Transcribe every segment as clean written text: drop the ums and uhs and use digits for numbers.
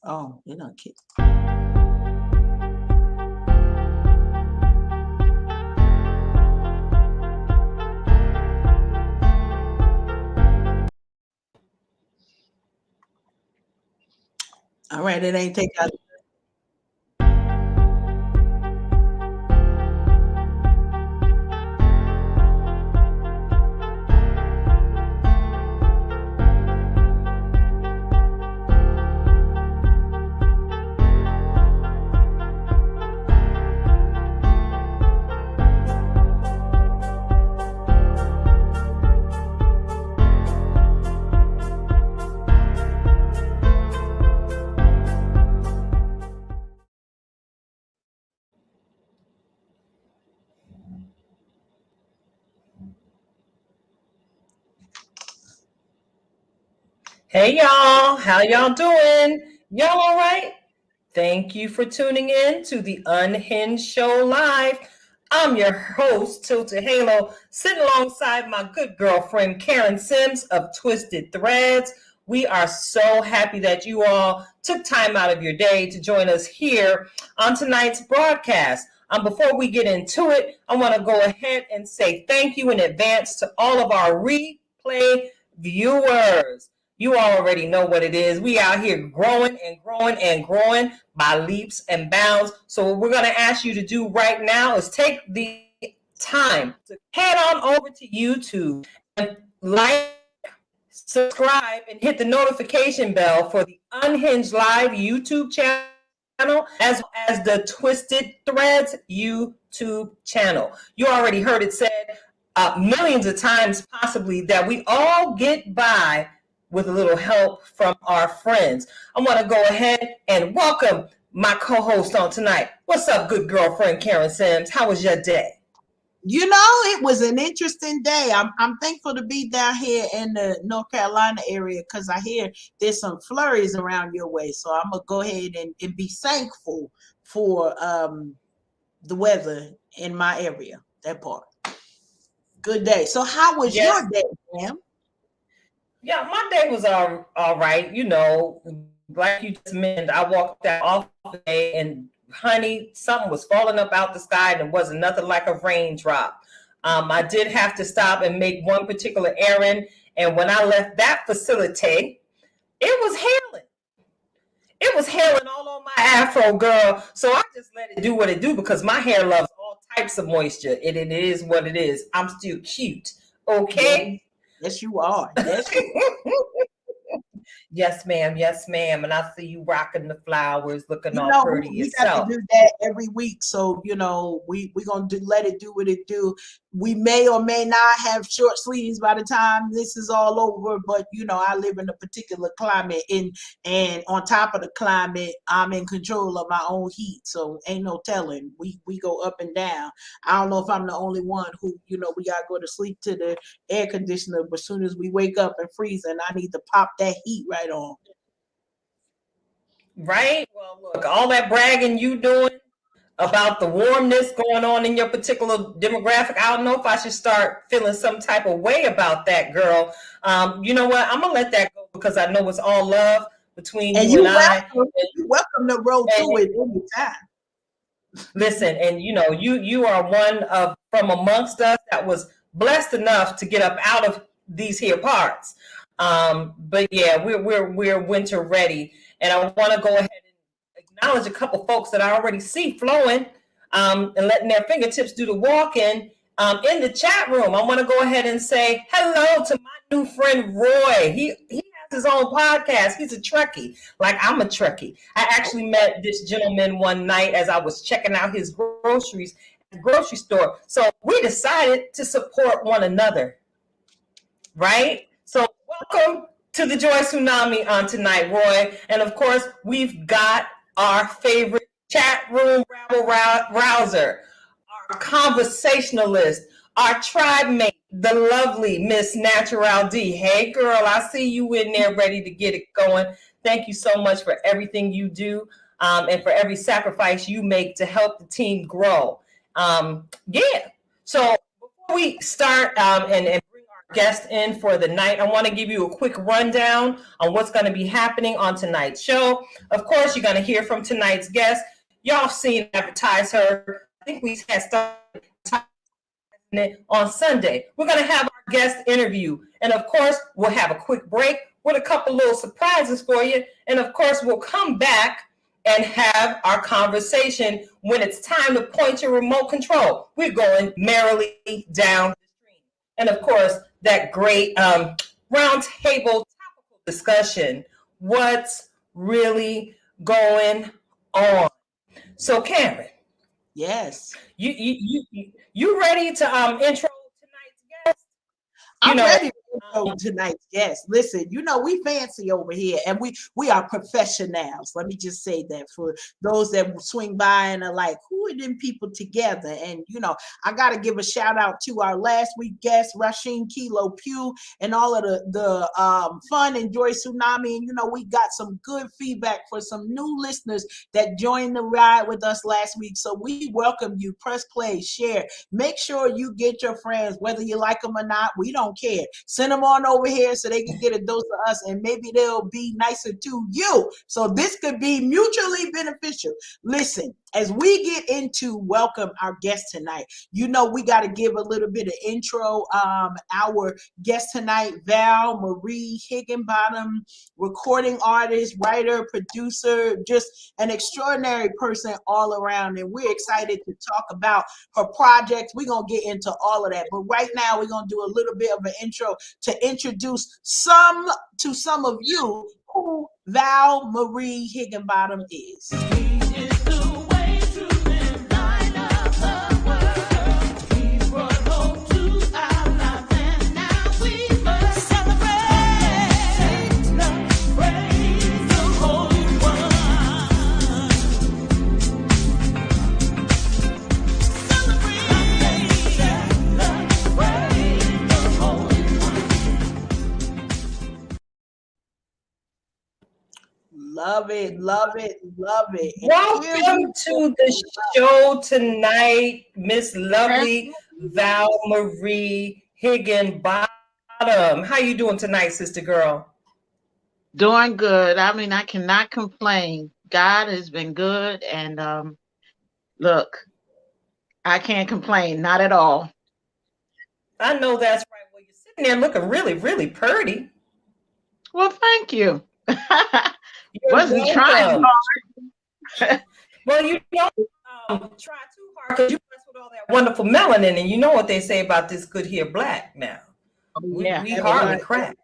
Oh, you're not kidding. All right, it ain't take out. Hey y'all, how y'all doing? Y'all all right? Thank you for tuning in to the Unhinged Show Live. I'm your host, Tylted Halo, sitting alongside my good girlfriend, Karen Sims of Twisted Threads. We are so happy that you all took time out of your day to join us here on tonight's broadcast. Before we get into it, I want to go ahead and say thank you in advance to all of our replay viewers. You already know what it is. We out here growing and growing and growing by leaps and bounds. So what we're going to ask you to do right now is take the time to head on over to YouTube and like, subscribe, and hit the notification bell for the Unhinged Live YouTube channel, as well as the Twisted Threads YouTube channel. You already heard it said millions of times possibly that we all get by with a little help from our friends. I want to go ahead and welcome my co-host on tonight. What's up, good girlfriend Karen Sims? How was your day? You know, it was an interesting day. I'm thankful to be down here in the North Carolina area because I hear there's some flurries around your way. So I'm gonna go ahead and be thankful for the weather in my area. That part. Good day. So how was your day, ma'am? Yeah, my day was all right. You know, like you just mentioned, I walked out off the day and honey, something was falling up out the sky and it wasn't nothing like a raindrop. I did have to stop and make one particular errand. And when I left that facility, it was hailing. It was hailing all on my afro, girl. So I just let it do what it do because my hair loves all types of moisture. It is what it is. I'm still cute. Okay? Yes, you are. Yes, you are. Yes, ma'am. Yes, ma'am. And I see you rocking the flowers, looking all pretty yourself. We have to do that every week. So, you know, we're going to let it do what it do. We may or may not have short sleeves by the time this is all over. But, you know, I live in a particular climate. And on top of the climate, I'm in control of my own heat. So ain't no telling. We go up and down. I don't know if I'm the only one who, you know, we got to go to sleep to the air conditioner. But as soon as we wake up and freeze, and I need to pop that heat right on. Right? Well, look, all that bragging you doing about the warmness going on in your particular demographic, I don't know if I should start feeling some type of way about that, girl. You know what? I'm going to let that go because I know it's all love between you and I. You're welcome to roll through it anytime. Listen, and you know, you are one of from amongst us that was blessed enough to get up out of these here parts. But yeah, we're winter ready. And I want to go ahead and acknowledge a couple folks that I already see flowing and letting their fingertips do the walking in the chat room. I want to go ahead and say hello to my new friend, Roy. He has his own podcast. He's a Trekkie, like I'm a Trekkie. I actually met this gentleman one night as I was checking out his groceries at the grocery store. So we decided to support one another, right? So welcome to the Joy Tsunami on tonight, Roy. And of course, we've got our favorite chat room rabble-rouser, our conversationalist, our tribe mate, the lovely Miss Natural D. Hey, girl, I see you in there ready to get it going. Thank you so much for everything you do and for every sacrifice you make to help the team grow. So before we start and bring our guest in for the night. I want to give you a quick rundown on what's going to be happening on tonight's show. Of course, you're going to hear from tonight's guest. Y'all seen advertise her. I think we had started on Sunday. We're going to have our guest interview. And of course, we'll have a quick break with a couple little surprises for you. And of course, we'll come back and have our conversation when it's time to point your remote control. We're going merrily down the stream. And of course, that great round table topical discussion. What's really going on? So, Karen. Yes. You ready to intro tonight's guest? I'm ready to intro tonight's guest. Listen, we fancy over here, and we are professionals. Let me just say that for those that swing by and are like, who are them people together? And I got to give a shout out to our last week guest, Rasheen Kilo Pugh, and all of the fun and joy tsunami. And we got some good feedback for some new listeners that joined the ride with us last week. So we welcome you. Press play, share. Make sure you get your friends, whether you like them or not. We don't care. Send them on over here so they can get a dose of us, and maybe they'll be nicer to you. So this could be mutually beneficial. Listen, as we get into welcome our guest tonight, we got to give a little bit of intro. Our guest tonight, Val Marie Higginbottom, recording artist, writer, producer, just an extraordinary person all around. And we're excited to talk about her projects. We're going to get into all of that. But right now, we're going to do a little bit of an intro to introduce some of you who Val Marie Higginbottom is. Love it, love it, love it. Welcome to the show tonight, Miss Lovely Val Marie Higginbottom. How you doing tonight, sister girl? Doing good. I mean, I cannot complain. God has been good, and look, I can't complain, not at all. I know that's right. Well, you're sitting there looking really, really pretty. Well, thank you. Wasn't trying hard. Well, you don't try too hard because you mess with all that wonderful melanin, and you know what they say about this good hair black now. We hardly crack.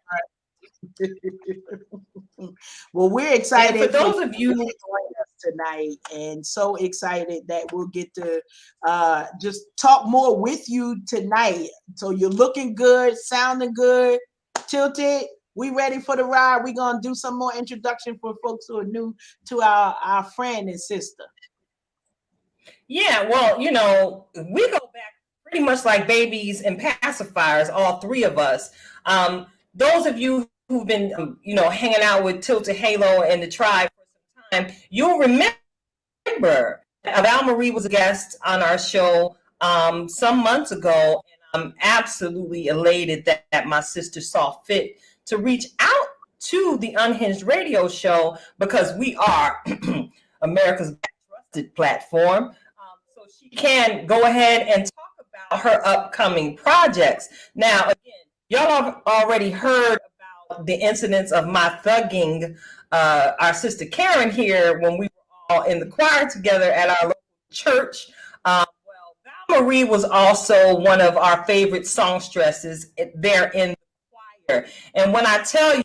Well, we're excited and for those of you who joined us tonight, and so excited that we'll get to just talk more with you tonight. So you're looking good, sounding good, Tilted. We ready for the ride. We're going to do some more introduction for folks who are new to our friend and sister. Yeah, well, we go back pretty much like babies and pacifiers, all three of us. Those of you who've been, hanging out with Tilted Halo and the tribe for some time, you'll remember Val Marie was a guest on our show some months ago, and I'm absolutely elated that my sister saw fit to reach out to the Unhinged Radio Show because we are America's trusted platform. So she can go ahead and talk about her upcoming projects. Now, again, y'all have already heard about the incidents of my thugging our sister Karen here when we were all in the choir together at our local church. Val Marie was also one of our favorite songstresses there in the choir. And when I tell you,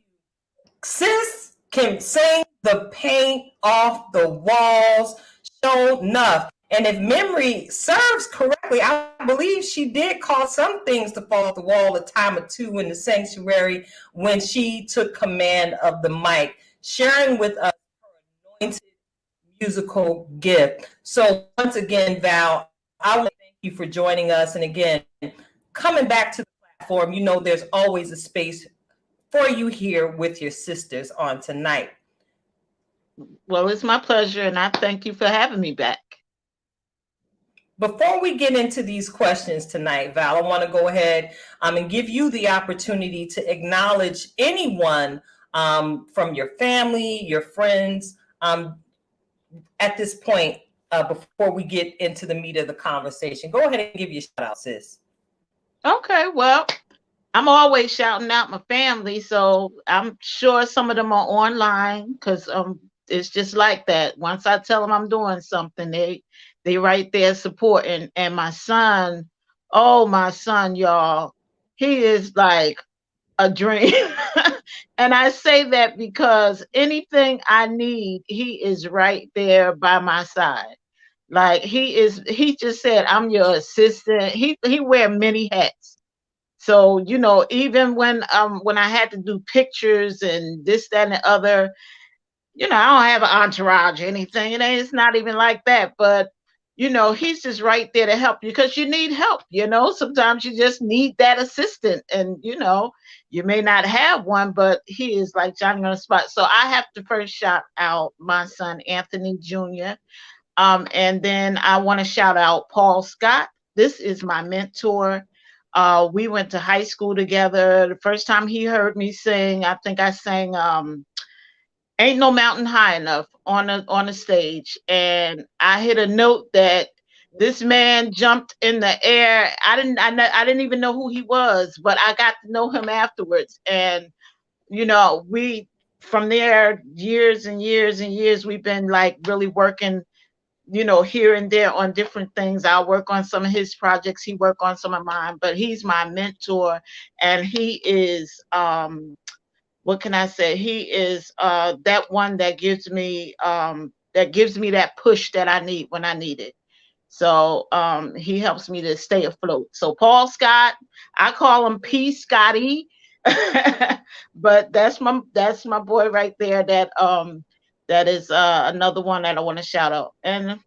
sis can sing the paint off the walls, sure enough. And if memory serves correctly, I believe she did cause some things to fall off the wall a time or two in the sanctuary when she took command of the mic, sharing with us her anointed musical gift. So once again, Val, I want to thank you for joining us. And again, coming back to the platform, there's always a space for you here with your sisters on tonight. Well, it's my pleasure, and I thank you for having me back. Before we get into these questions tonight, Val, I want to go ahead and give you the opportunity to acknowledge anyone from your family, your friends, at this point, before we get into the meat of the conversation. Go ahead and give you a shout out, sis. Okay, well, I'm always shouting out my family, so I'm sure some of them are online because it's just like that. Once I tell them I'm doing something, they right there supporting. And my son, oh my son, y'all, he is like a dream. And I say that because anything I need, he is right there by my side. Like he just said, I'm your assistant. He wear many hats. So, even when I had to do pictures and this, that, and the other, I don't have an entourage or anything. It's not even like that. But he's just right there to help you because you need help. Sometimes you just need that assistant, and you may not have one, but he is like Johnny on the spot. So I have to first shout out my son Anthony Jr. And then I want to shout out Paul Scott. This is my mentor. We went to high school together. The first time he heard me sing, I think I sang "Ain't No Mountain High Enough" on a stage, and I hit a note that this man jumped in the air. I didn't even know who he was, but I got to know him afterwards, and we from there years and years and years we've been like really working here and there on different things. I'll work on some of his projects. He work on some of mine, but he's my mentor, and he is what can I say? He is that one that gives me that push that I need when I need it. So he helps me to stay afloat. So Paul Scott, I call him P Scotty, but that's my boy right there. That is another one that I want to shout out. And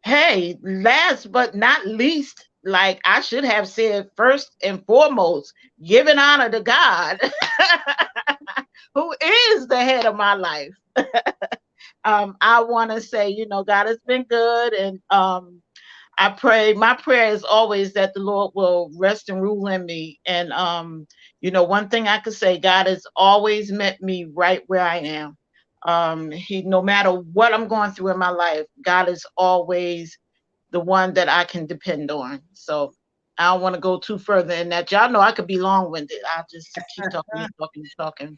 hey, last but not least, like I should have said first and foremost, giving honor to God, who is the head of my life. I want to say, God has been good, and I pray. My prayer is always that the Lord will rest and rule in me. And one thing I could say, God has always met me right where I am. No matter what I'm going through in my life, God is always the one that I can depend on. So I don't want to go too further in that. Y'all know I could be long-winded. I'll just keep talking.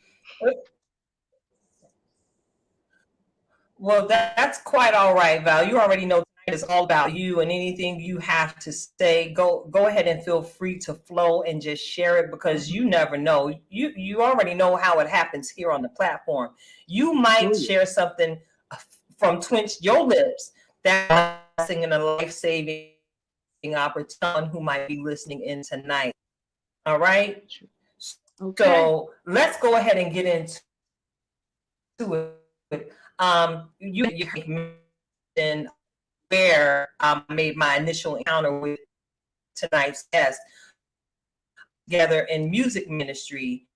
Well, that's quite all right, Val. You already know tonight is all about you, and anything you have to say, go ahead and feel free to flow and just share it, because you never know. You already know how it happens here on the platform. You might share something from Twitch your lips that singing a life-saving opportunity who might be listening in tonight. All right. Okay. So let's go ahead and get into it. You mentioned where I made my initial encounter with tonight's guest together in music ministry,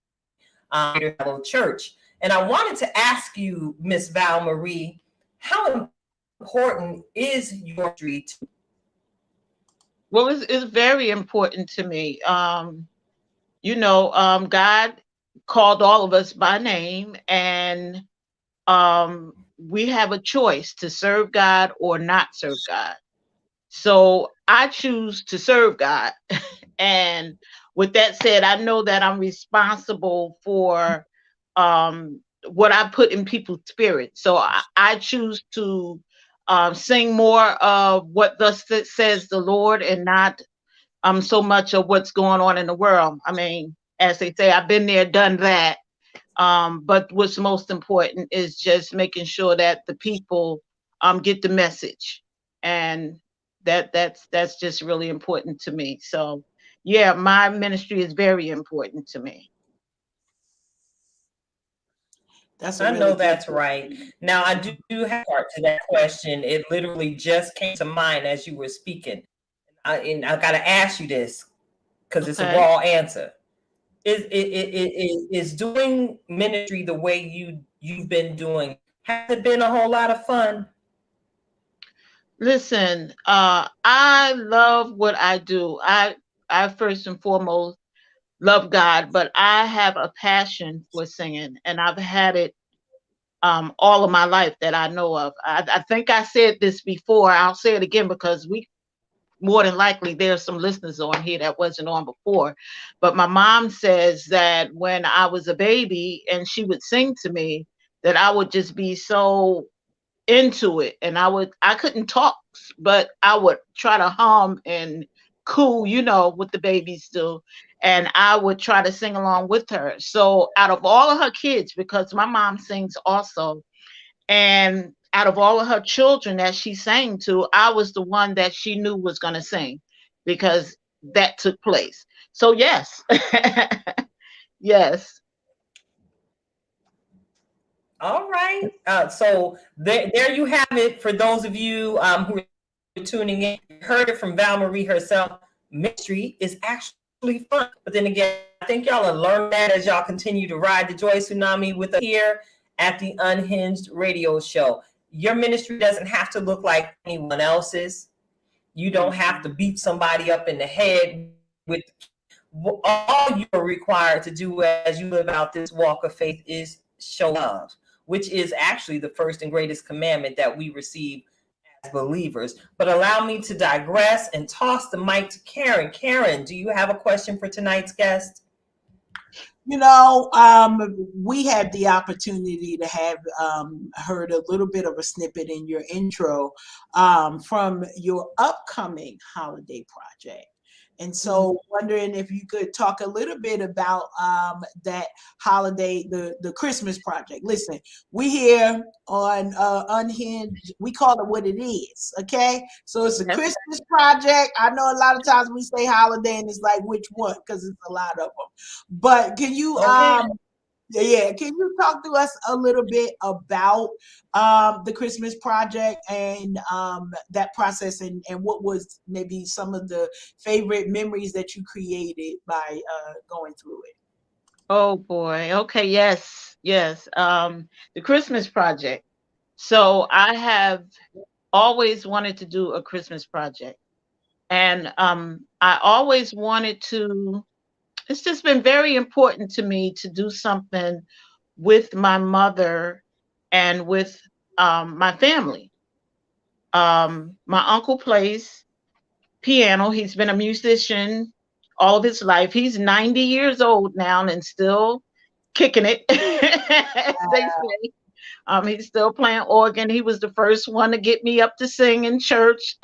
church. And I wanted to ask you, Miss Val Marie, how important is your ministry to? Well, it's very important to me. God called all of us by name, and we have a choice to serve God or not serve God. So I choose to serve God. And with that said, I know that I'm responsible for what I put in people's spirit. So I choose to sing more of what thus says the Lord, and not so much of what's going on in the world. I mean, as they say, I've been there, done that. But what's most important is just making sure that the people get the message, and that's just really important to me. So yeah, my ministry is very important to me. I know that's right. Now, I do have part to that question. It literally just came to mind as you were speaking. And I got to ask you this because it's a raw answer. Is doing ministry the way you've been doing, has it been a whole lot of fun? Listen, I love what I do. I first and foremost love God, but I have a passion for singing, and I've had it all of my life that I know of. I think I said this before. I'll say it again because we more than likely there's some listeners on here that wasn't on before. But my mom says that when I was a baby and she would sing to me, that I would just be so into it, and I couldn't talk, but I would try to hum and coo, what the babies do, and I would try to sing along with her. So out of all of her kids, because my mom sings also, and out of all of her children that she sang to, I was the one that she knew was going to sing, because that took place. So yes. Yes. All right. So there you have it. For those of you who are tuning in, you heard it from Val Marie herself. Ministry is actually fun. But then again, I think y'all are learning that as y'all continue to ride the joy tsunami with us here at the Unhinged Radio Show. Your ministry doesn't have to look like anyone else's. You don't have to beat somebody up in the head with. All you are required to do as you live out this walk of faith is show love, which is actually the first and greatest commandment that we receive as believers. But allow me to digress and toss the mic to Karen. Karen, do you have a question for tonight's guest? We had the opportunity to have heard a little bit of a snippet in your intro from your upcoming holiday project. And so wondering if you could talk a little bit about that holiday, the Christmas project. Listen, we here on Unhinged, we call it what it is, okay? So it's a Christmas project. I know a lot of times we say holiday and it's like, which one? Because it's a lot of them. But can you can you talk to us a little bit about the Christmas project and that process, and what was maybe some of the favorite memories that you created by going through it? Oh boy. Okay. Yes. Yes. The Christmas project. So I have always wanted to do a Christmas project, and I always wanted to. It's just been very important to me to do something with my mother and with my family. My uncle plays piano. He's been a musician all of his life. He's 90 years old now and still kicking it, as they say. He's still playing organ. He was the first one to get me up to sing in church.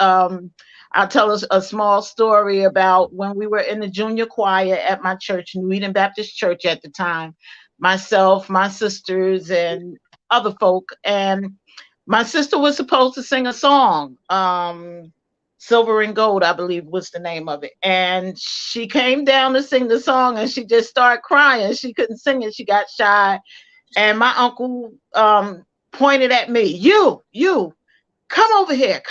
I'll tell us a small story about when we were in the junior choir at my church, New Eden Baptist Church at the time. Myself, my sisters, and other folk. And my sister was supposed to sing a song. Silver and Gold, I believe was the name of it. And she came down to sing the song and she just started crying. She couldn't sing it. She got shy. And my uncle pointed at me, you, come over here.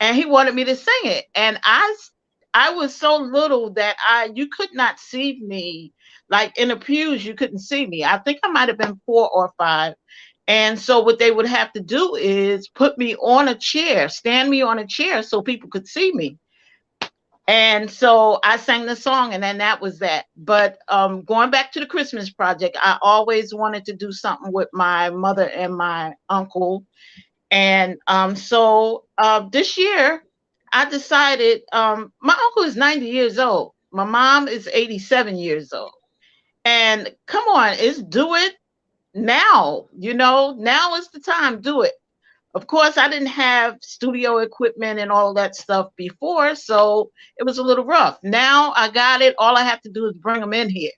And he wanted me to sing it. And I was so little that you could not see me. Like in the pews, you couldn't see me. I think I might have been 4 or 5. And so what they would have to do is put me on a chair, stand me on a chair so people could see me. And so I sang the song, and then that was that. But going back to the Christmas project, I always wanted to do something with my mother and my uncle. And so this year, I decided, my uncle is 90 years old. My mom is 87 years old. And come on, do it now. Now is the time. Do it. Of course, I didn't have studio equipment and all that stuff before, so it was a little rough. Now I got it. All I have to do is bring them in here,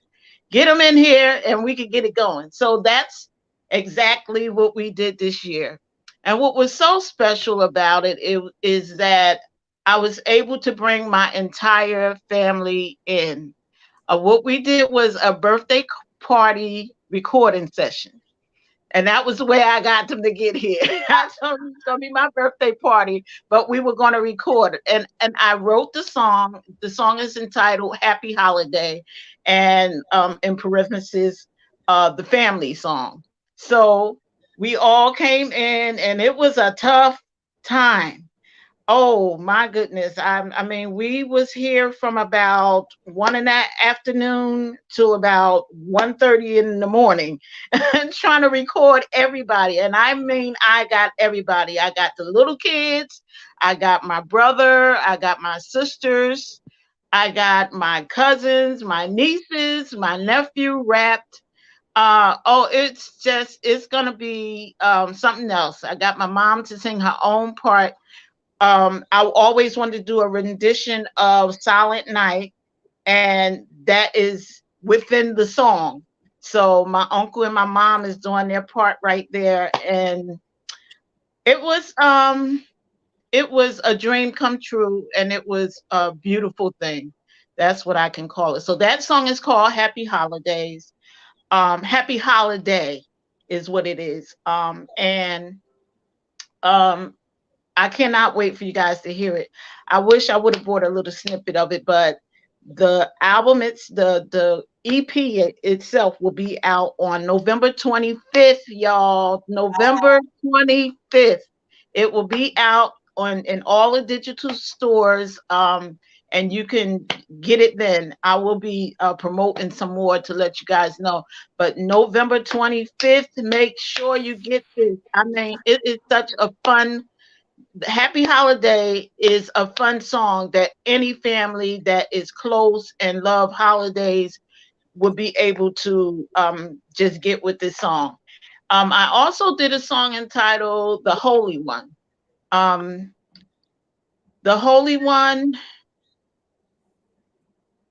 get them in here, and we can get it going. So that's exactly what we did this year. And what was so special about it is that I was able to bring my entire family in. What we did was a birthday party recording session. And that was the way I got them to get here. I told them it's going to be my birthday party, but we were going to record it. And I wrote the song. The song is entitled Happy Holiday, and in parentheses, the family song. So we all came in, and it was a tough time. Oh my goodness. I mean, we was here from about 1 in the afternoon to about 1:30 in the morning trying to record everybody. And I mean, I got everybody. I got the little kids, I got my brother, I got my sisters, I got my cousins, my nieces, my nephew rapped. Oh, it's gonna be something else. I got my mom to sing her own part. I always wanted to do a rendition of Silent Night, and that is within the song. So my uncle and my mom is doing their part right there, and it was um it was a dream come true, and it was a beautiful thing. That's what I can call it. So that song is called Happy Holidays. Happy Holiday is what it is. And um I cannot wait for you guys to hear it. I wish I would have brought a little snippet of it, but the album, it's the EP itself will be out on November 25th, y'all. November 25th. It will be out on in all the digital stores. And you can get it then. I will be promoting some more to let you guys know. But November 25th, make sure you get this. I mean, it is such a fun Happy Holiday is a fun song that any family that is close and love holidays would be able to just get with this song. I also did a song entitled The Holy One. Um, the Holy One,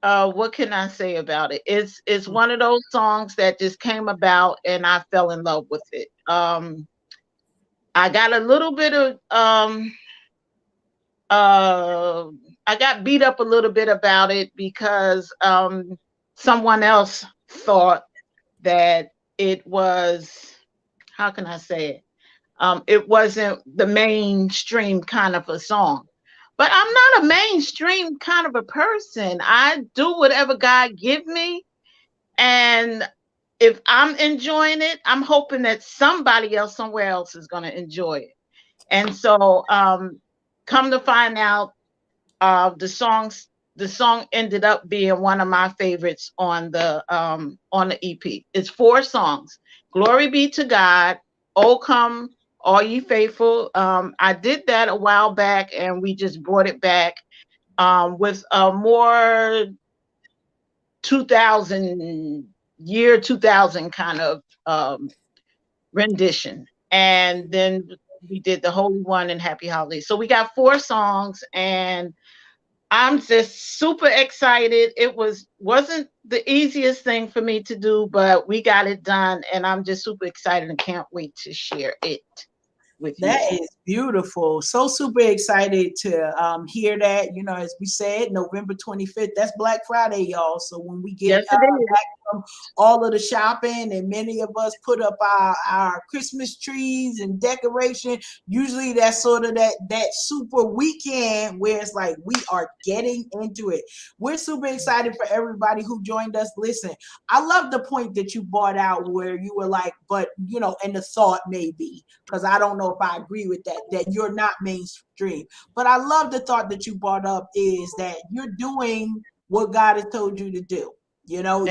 what can I say about it? It's one of those songs that just came about and I fell in love with it. I got a little bit of uh, I got beat up a little bit about it because someone else thought that it was, how can I say it? It wasn't the mainstream kind of a song. But I'm not a mainstream kind of a person. I do whatever God give me, and if I'm enjoying it, I'm hoping that somebody else somewhere else is going to enjoy it. And so, come to find out, the song ended up being one of my favorites on the EP. It's 4 songs. Glory be to God, Oh Come All Ye Faithful. I did that a while back and we just brought it back with a more 2000 year 2000 kind of rendition. And then we did the Holy One and Happy Holidays. So we got 4 songs, and I'm just super excited. It wasn't the easiest thing for me to do, but we got it done, and I'm just super excited and can't wait to share it with you That all. is beautiful. So super excited to hear that. You know, as we said, November 25th, that's Black Friday, y'all. So when we get Yes, it is. back from all of the shopping, and many of us put up our Christmas trees and decoration, usually that's sort of that super weekend where it's like we are getting into it. We're super excited for everybody who joined us. Listen, I love the point that you brought out where you were like, but you know, and the thought maybe, because I don't know if I agree with that you're not mainstream. But I love the thought that you brought up is that you're doing what God has told you to do. You know,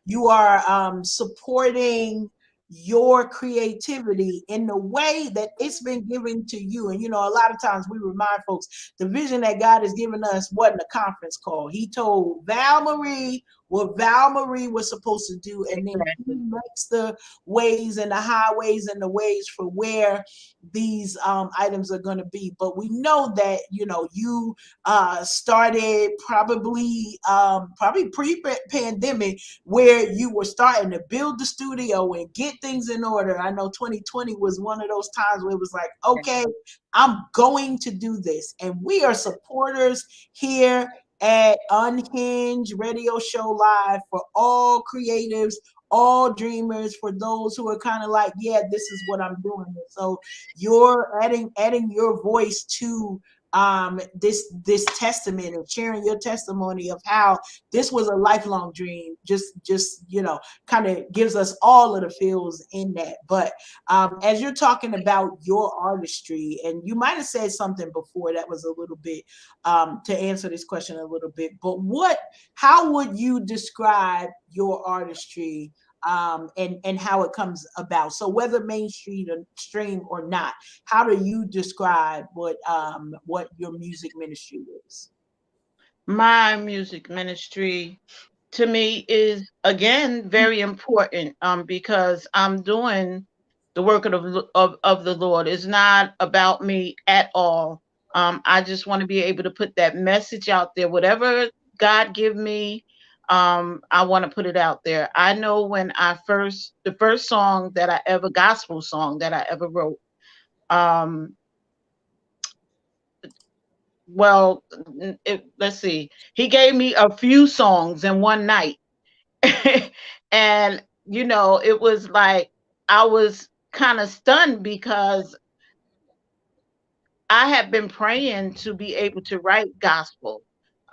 you are supporting your creativity in the way that it's been given to you. And you know, a lot of times we remind folks the vision that God has given us wasn't a conference call. He told Val Marie what Val Marie was supposed to do, and then he makes the ways and the highways and the ways for where these items are going to be. But we know that, you know, you started probably pre-pandemic, where you were starting to build the studio and get things in order. I know 2020 was one of those times where it was like, okay, I'm going to do this. And we are supporters here at Unhinged Radio Show Live for all creatives, all dreamers, for those who are kind of like, yeah, this is what I'm doing. So you're adding your voice to this testament and sharing your testimony of how this was a lifelong dream. Just kind of gives us all of the feels in that. But as you're talking about your artistry, and you might have said something before that was a little bit to answer this question a little bit, but how would you describe your artistry and how it comes about? So whether mainstream or not, how do you describe what your music ministry is? My music ministry to me is again very important because I'm doing the work of the Lord. It's not about me at all. I just want to be able to put that message out there. Whatever God give me, I want to put it out there. I know when the first song that I ever, gospel song that I ever wrote, well, let's see, he gave me a few songs in one night. And it was like I was kind of stunned because I had been praying to be able to write gospel.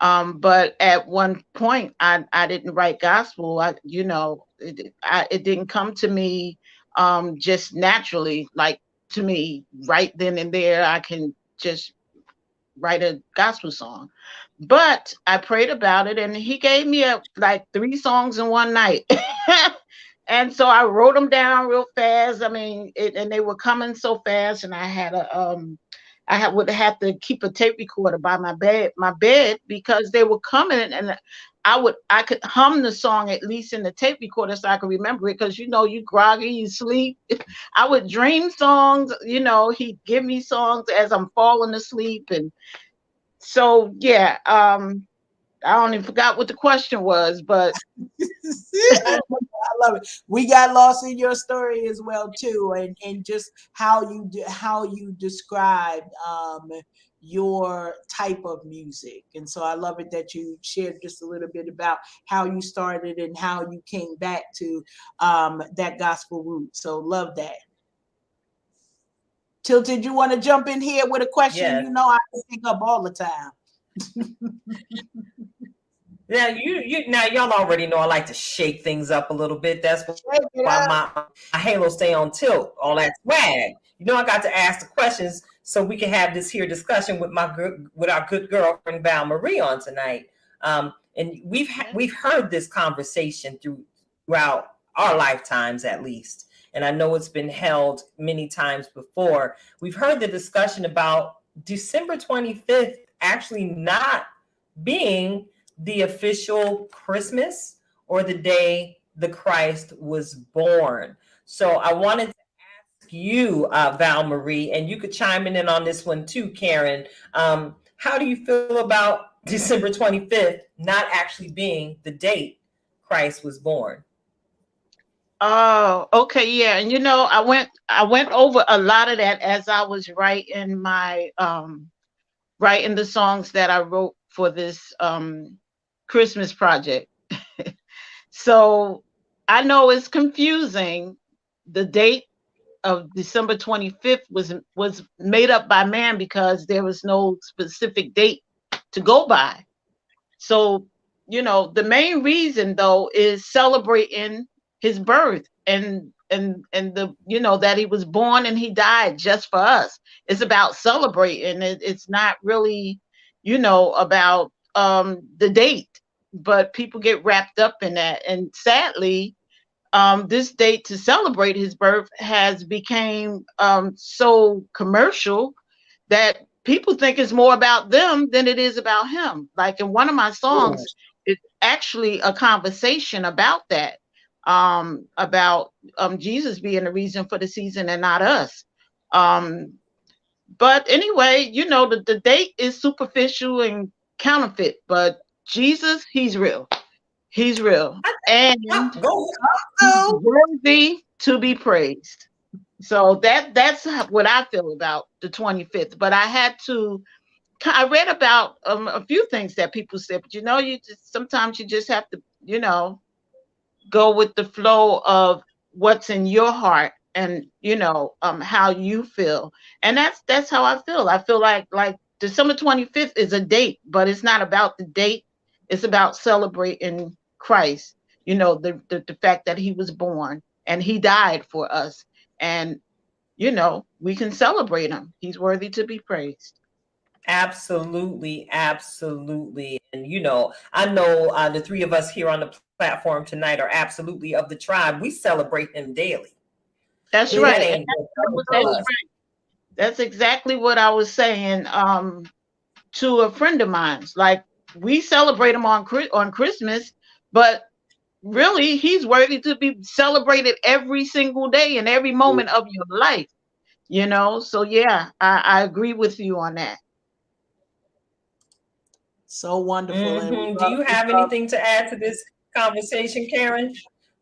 But at one point I didn't write gospel. It didn't come to me just naturally, like to me right then and there I can just write a gospel song. But I prayed about it and he gave me like 3 songs in one night. And so I wrote them down real fast. I mean, and they were coming so fast, and would have to keep a tape recorder by my bed because they were coming, and I could hum the song at least in the tape recorder so I could remember it, because you groggy, you sleep. I would dream songs, he'd give me songs as I'm falling asleep. And so yeah, I don't even forgot what the question was, but I love it. We got lost in your story as well too, and just how you described your type of music. And so I love it that you shared just a little bit about how you started and how you came back to that gospel root. So love that. Tilted, you want to jump in here with a question? Yes. I can think up all the time. Now now y'all already know I like to shake things up a little bit. That's why my halo stay on tilt. All that swag. I got to ask the questions so we can have this here discussion with our good girlfriend Val Marie on tonight. And we've heard this conversation throughout our lifetimes at least, and I know it's been held many times before. We've heard the discussion about December 25th actually not being the official Christmas or the day the Christ was born. So I wanted to ask you, Val Marie, and you could chime in on this one too, Karen. How do you feel about December 25th not actually being the date Christ was born? Oh, okay, yeah. And I went over a lot of that as I was writing writing the songs that I wrote for this Christmas project. So I know it's confusing. The date of December 25th was made up by man because there was no specific date to go by. So, the main reason though is celebrating his birth and the that he was born and he died just for us. It's about celebrating. It's not really about the date, but people get wrapped up in that. And sadly, this date to celebrate his birth has became so commercial that people think it's more about them than it is about him. Like in one of my songs, it's actually a conversation about that, about Jesus being the reason for the season and not us. But anyway, the date is superficial and counterfeit, but Jesus, he's real. He's real. And he's worthy to be praised. So that's what I feel about the 25th. But I read about a few things that people said, but sometimes you just have to, go with the flow of what's in your heart and how you feel. And that's how I feel. I feel like December 25th is a date, but it's not about the date. It's about celebrating Christ. You know, the fact that he was born and he died for us. And, you know, we can celebrate him. He's worthy to be praised. Absolutely, absolutely. And you know, I know the three of us here on the platform tonight are absolutely of the tribe. We celebrate him daily. That's right. That's exactly what I was saying to a friend of mine. Like, we celebrate him on Christmas, but really he's worthy to be celebrated every single day and every moment of your life. You know, so yeah, I agree with you on that. So wonderful. And do you have anything to add to this conversation, Karen?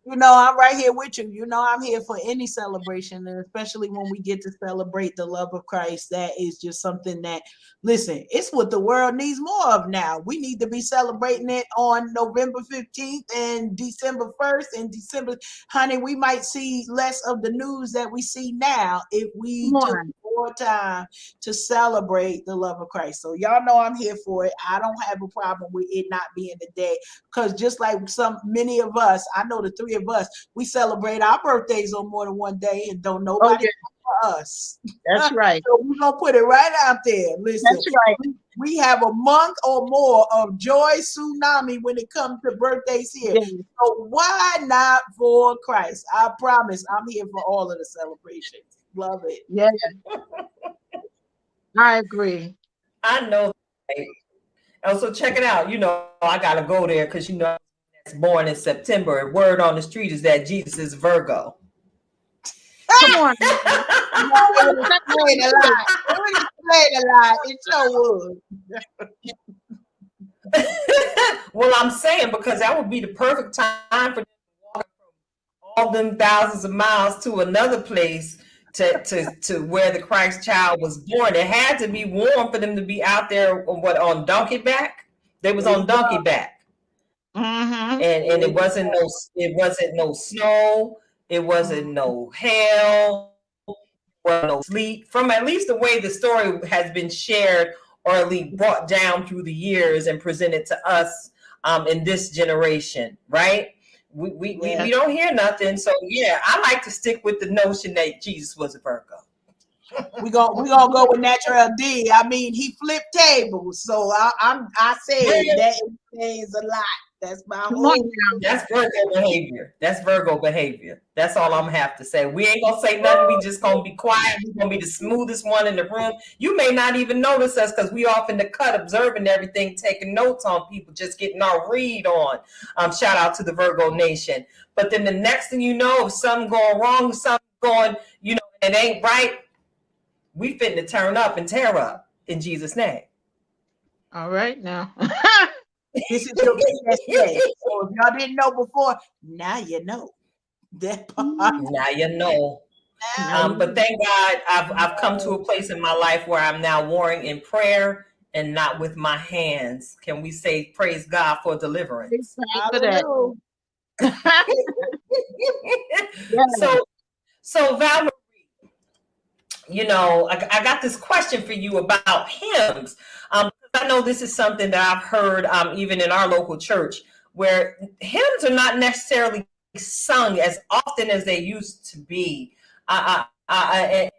You know, I'm right here with you. You know, I'm here for any celebration, and especially when we get to celebrate the love of Christ. That is just something that, listen, it's what the world needs more of now. We need to be celebrating it on November 15th and December 1st and December. Honey, we might see less of the news that we see now if we took more time to celebrate the love of Christ. So y'all know I'm here for it. I don't have a problem with it not being the day, because just like many of us, I know the three of us, we celebrate our birthdays on more than one day, and don't nobody for us. That's right. So we're gonna put it right out there. Listen, that's right. We have a month or more of joy tsunami when it comes to birthdays here. Yes. So why not for Christ? I promise I'm here for all of the celebrations. Love it. Yeah. I agree. I know. Also, check it out. You know, I gotta go there because you know it's born in September. Word on the street is that Jesus is Virgo. Come on. Explain a lot. It sure would. Well, I'm saying because that would be the perfect time for them to walk from all them thousands of miles to another place to where the Christ child was born. It had to be warm for them to be out there on donkey back. They was on donkey back. Mm-hmm. And it wasn't no snow, it wasn't no hail, no sleet. From at least the way the story has been shared or at least brought down through the years and presented to us in this generation, right? We don't hear nothing. So yeah, I like to stick with the notion that Jesus was a Virgo. We gonna go with Natural D. I mean, he flipped tables, so I say that is a lot. That's my whole. That's Virgo behavior. That's Virgo behavior. That's all I'm gonna have to say. We ain't gonna say nothing. We just gonna be quiet. We're gonna be the smoothest one in the room. You may not even notice us because we off in the cut, observing everything, taking notes on people, just getting our read on. Shout out to the Virgo Nation. But then the next thing you know, if something going wrong, something going, you know, it ain't right, we fitting to turn up and tear up in Jesus' name. All right now. This is your PSA. So if y'all didn't know before, now you know. That part. Now you know. But thank God I've come to a place in my life where I'm now warring in prayer and not with my hands. Can we say praise God for deliverance? For that. So Val Marie, you know, I got this question for you about hymns. I know this is something that I've heard even in our local church, where hymns are not necessarily sung as often as they used to be. And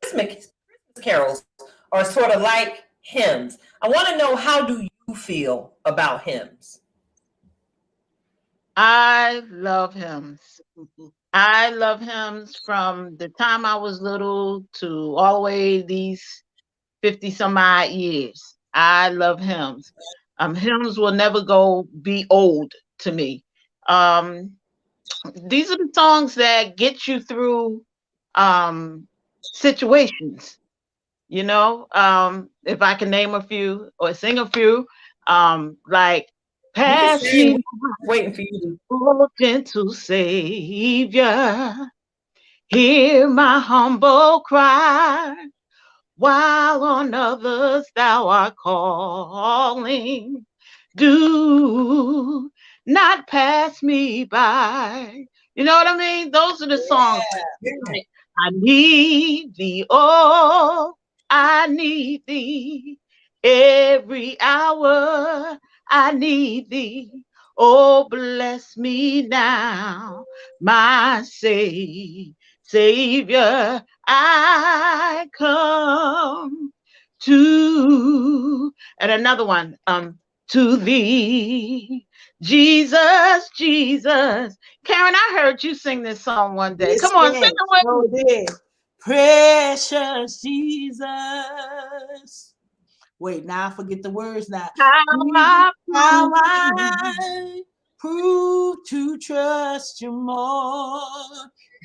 Christmas carols are sort of like hymns. I want to know, how do you feel about hymns? I love hymns. I love hymns from the time I was little to all the way these 50 some odd years. I love hymns. Hymns will never be old to me. These are the songs that get you through situations. You know, if I can name a few or sing a few, like pass me, waiting for you, oh gentle Savior, hear my humble cry. While on others thou art calling, do not pass me by. You know what I mean? Those are the songs. Yeah. I need thee, oh, I need thee. every hour I need thee. Oh, bless me now, my Savior. I come to, and another one, to thee, Jesus, Jesus. Karen, I heard you sing this song one day. Yes, Come on, sing yes. it with So me. did. Precious Jesus. Wait, now I forget the words now. How I How prove I prove to trust you more.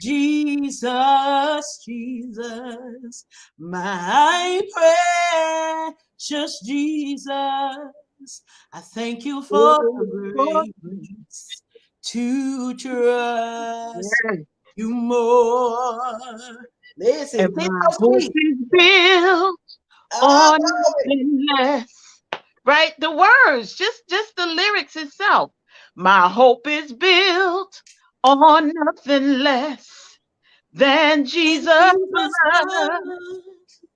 Jesus, Jesus, my precious Jesus. I thank you for the grace to trust you more. Listen, and think my so hope sweet. is built Oh, on nothing less. Right? The words, just the lyrics itself. My hope is built on nothing less than and Jesus' Jesus' blood blood.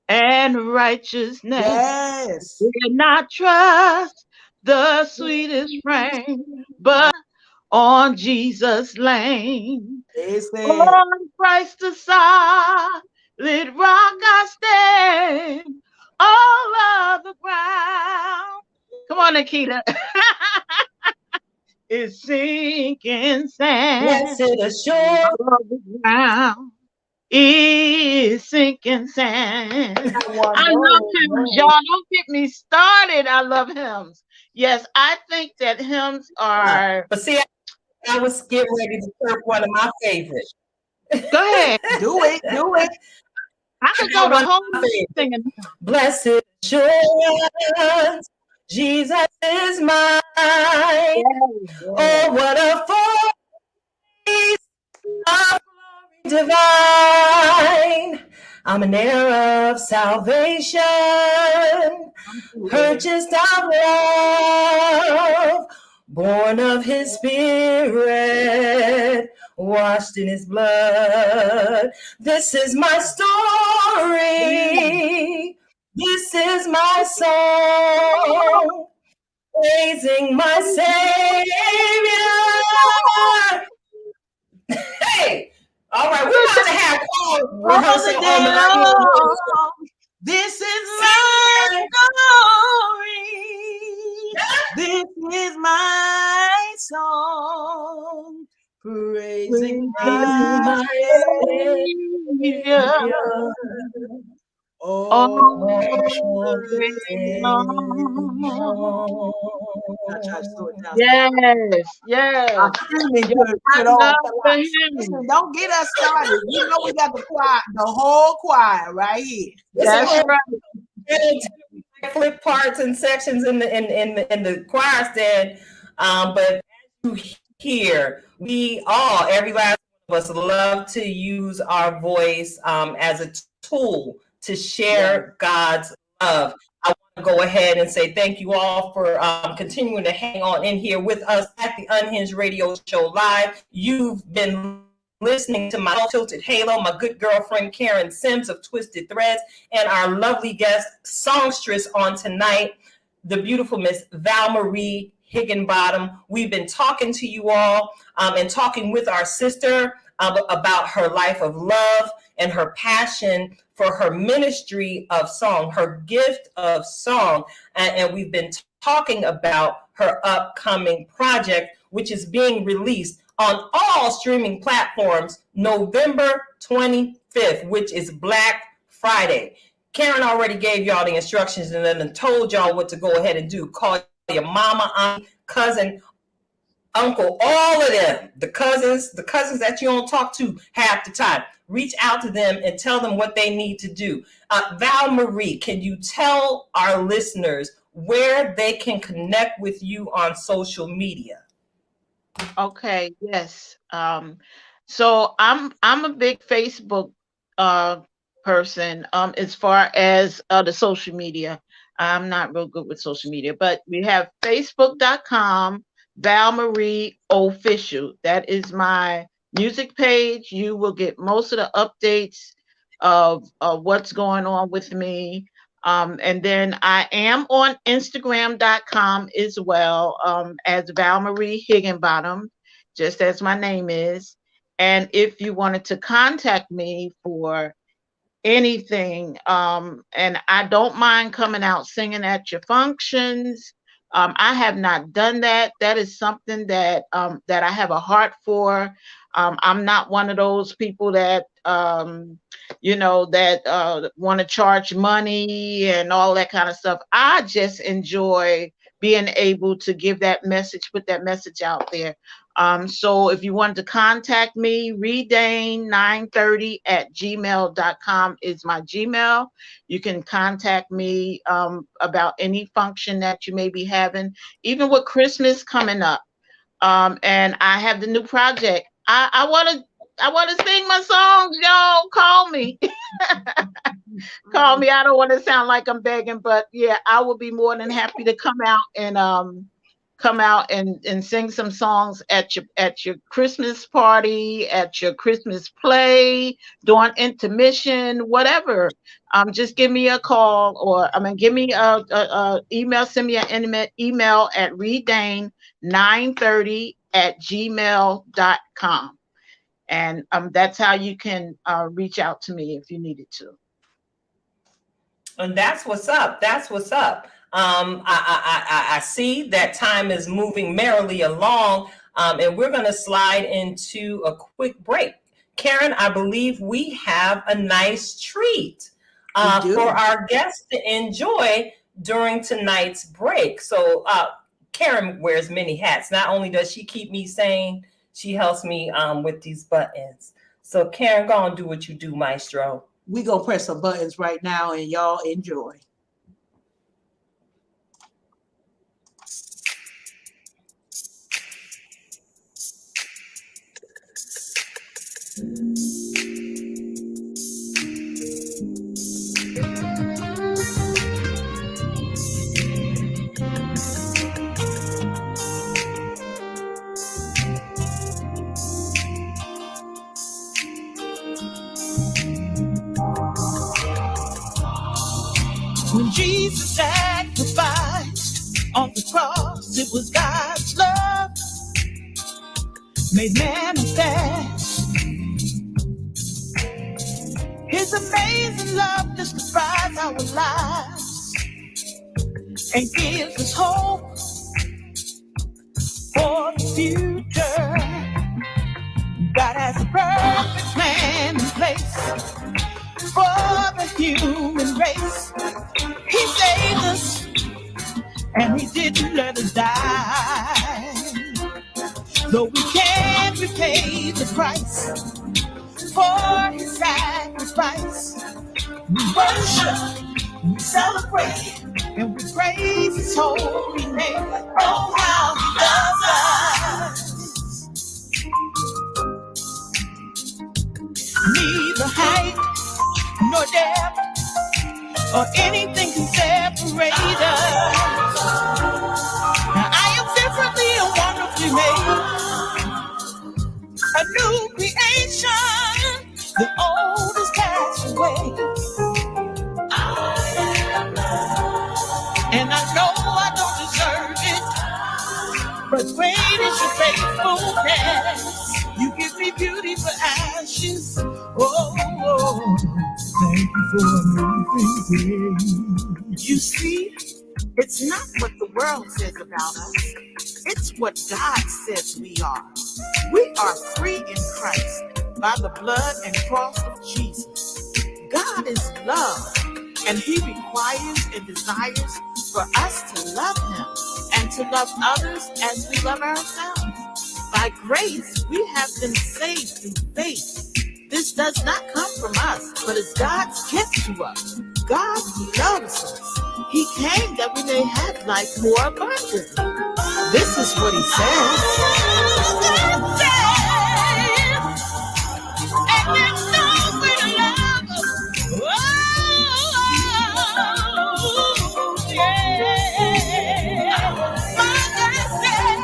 and righteousness. Yes. Did not trust the sweetest frame, but on Jesus' lane. Listen. On Christ the solid rock I stand. All of the ground. Come on, Nikita. Is sinking sand. Blessed assurance. All of the ground is sinking sand. One, I love no, hymns, y'all. no. Don't get me started. I love hymns. Yes, I think that hymns are. But see, I was getting ready to chirp one of my favorites. Go ahead. Do it. Do it. I I could go got the one of whole my night favorites. singing. Blessed assurance, Jesus is mine. Oh, what a foretaste of glory divine. I'm an heir of salvation, purchased of love, born of his spirit, washed in his blood. This is my story. This is my song, praising my Savior. Hey, all right, we're about to have choir All the rehearsal on day the Unhinged Radio Show. long. This is my story. This is my song. Praising Praising my my Savior. Savior. all All the the day day long. I try to slow it long. down. Yes, Our yes. screaming Yes, could I put on love for the life. hymn. Listen, don't get us started. You know we got the choir, the whole choir right here. Listen, That's we're right. getting to flip parts and sections in the choir stand. But as you hear, we all, every last one of us, love to use our voice as a tool to share God's love. I want to go ahead and say thank you all for continuing to hang on in here with us at the Unhinged Radio Show Live. You've been listening to my Tilted Halo, my good girlfriend Karen Sims of Twisted Threads, and our lovely guest songstress on tonight, the beautiful Miss Val Marie Higginbottom. We've been talking to you all and talking with our sister about her life of love and her passion for her ministry of song, her gift of song. And we've been talking about her upcoming project, which is being released on all streaming platforms November 25th, which is Black Friday. Karen already gave y'all the instructions and then told y'all what to go ahead and do. Call your mama, aunt, cousin, uncle, all of them, the cousins that you don't talk to half the time. Reach out to them and tell them what they need to do. Val Marie, can you tell our listeners where they can connect with you on social media? Okay, yes. So I'm a big Facebook person as far as the social media. I'm not real good with social media, but we have facebook.com Val Marie Official. That is my music page. You will get most of the updates of what's going on with me. And then I am on Instagram.com as well, as Val Marie Higginbottom, just as my name is. And if you wanted to contact me for anything, and I don't mind coming out singing at your functions. I have not done that. That is something that that I have a heart for. I'm not one of those people that that want to charge money and all that kind of stuff. I just enjoy being able to give that message, put that message out there. So if you wanted to contact me, redane930@gmail.com is my Gmail. You can contact me about any function that you may be having, even with Christmas coming up. And I have the new project. I want to sing my songs, y'all. Call me. Call me. I don't want to sound like I'm begging, but yeah, I will be more than happy to come out and sing some songs at your Christmas party, at your Christmas play, during intermission, whatever. Just give me a call, or give me a email. Send me an email at redane930@gmail.com. And that's how you can reach out to me if you needed to. And that's what's up. That's what's up. I see that time is moving merrily along, and we're going to slide into a quick break. Karen, I believe we have a nice treat for our guests to enjoy during tonight's break. So Karen wears many hats. Not only does she keep me sane, she helps me with these buttons. So Karen, go on, do what you do, Maestro. We gonna press some buttons right now, and y'all enjoy. When Jesus sacrificed on the cross, it was God's love made manifest. His amazing love justifies our lives and gives us hope for the future. God has a perfect plan in place for the human race. He saved us, and he didn't let us die. Though we can't repay the price for his sacrifice, we worship, we celebrate, and we praise his holy name. Oh, how he loves us. Neither height nor depth or anything can separate us. Now I am differently and wonderfully made, a new creation. The old is passed away, and I know I don't deserve it, but great is your faithfulness. You give me beauty for ashes. Oh, thank you for everything. You see, it's not what the world says about us. It's what God says we are. We are free in Christ by the blood and cross of Jesus. God is love, and he requires and desires for us to love him and to love others as we love ourselves. By grace, we have been saved through faith. This does not come from us, but is God's gift to us. God loves us. He came that we may have life more abundantly. This is what he says. And there's no way to love us. Oh, yeah. My God says,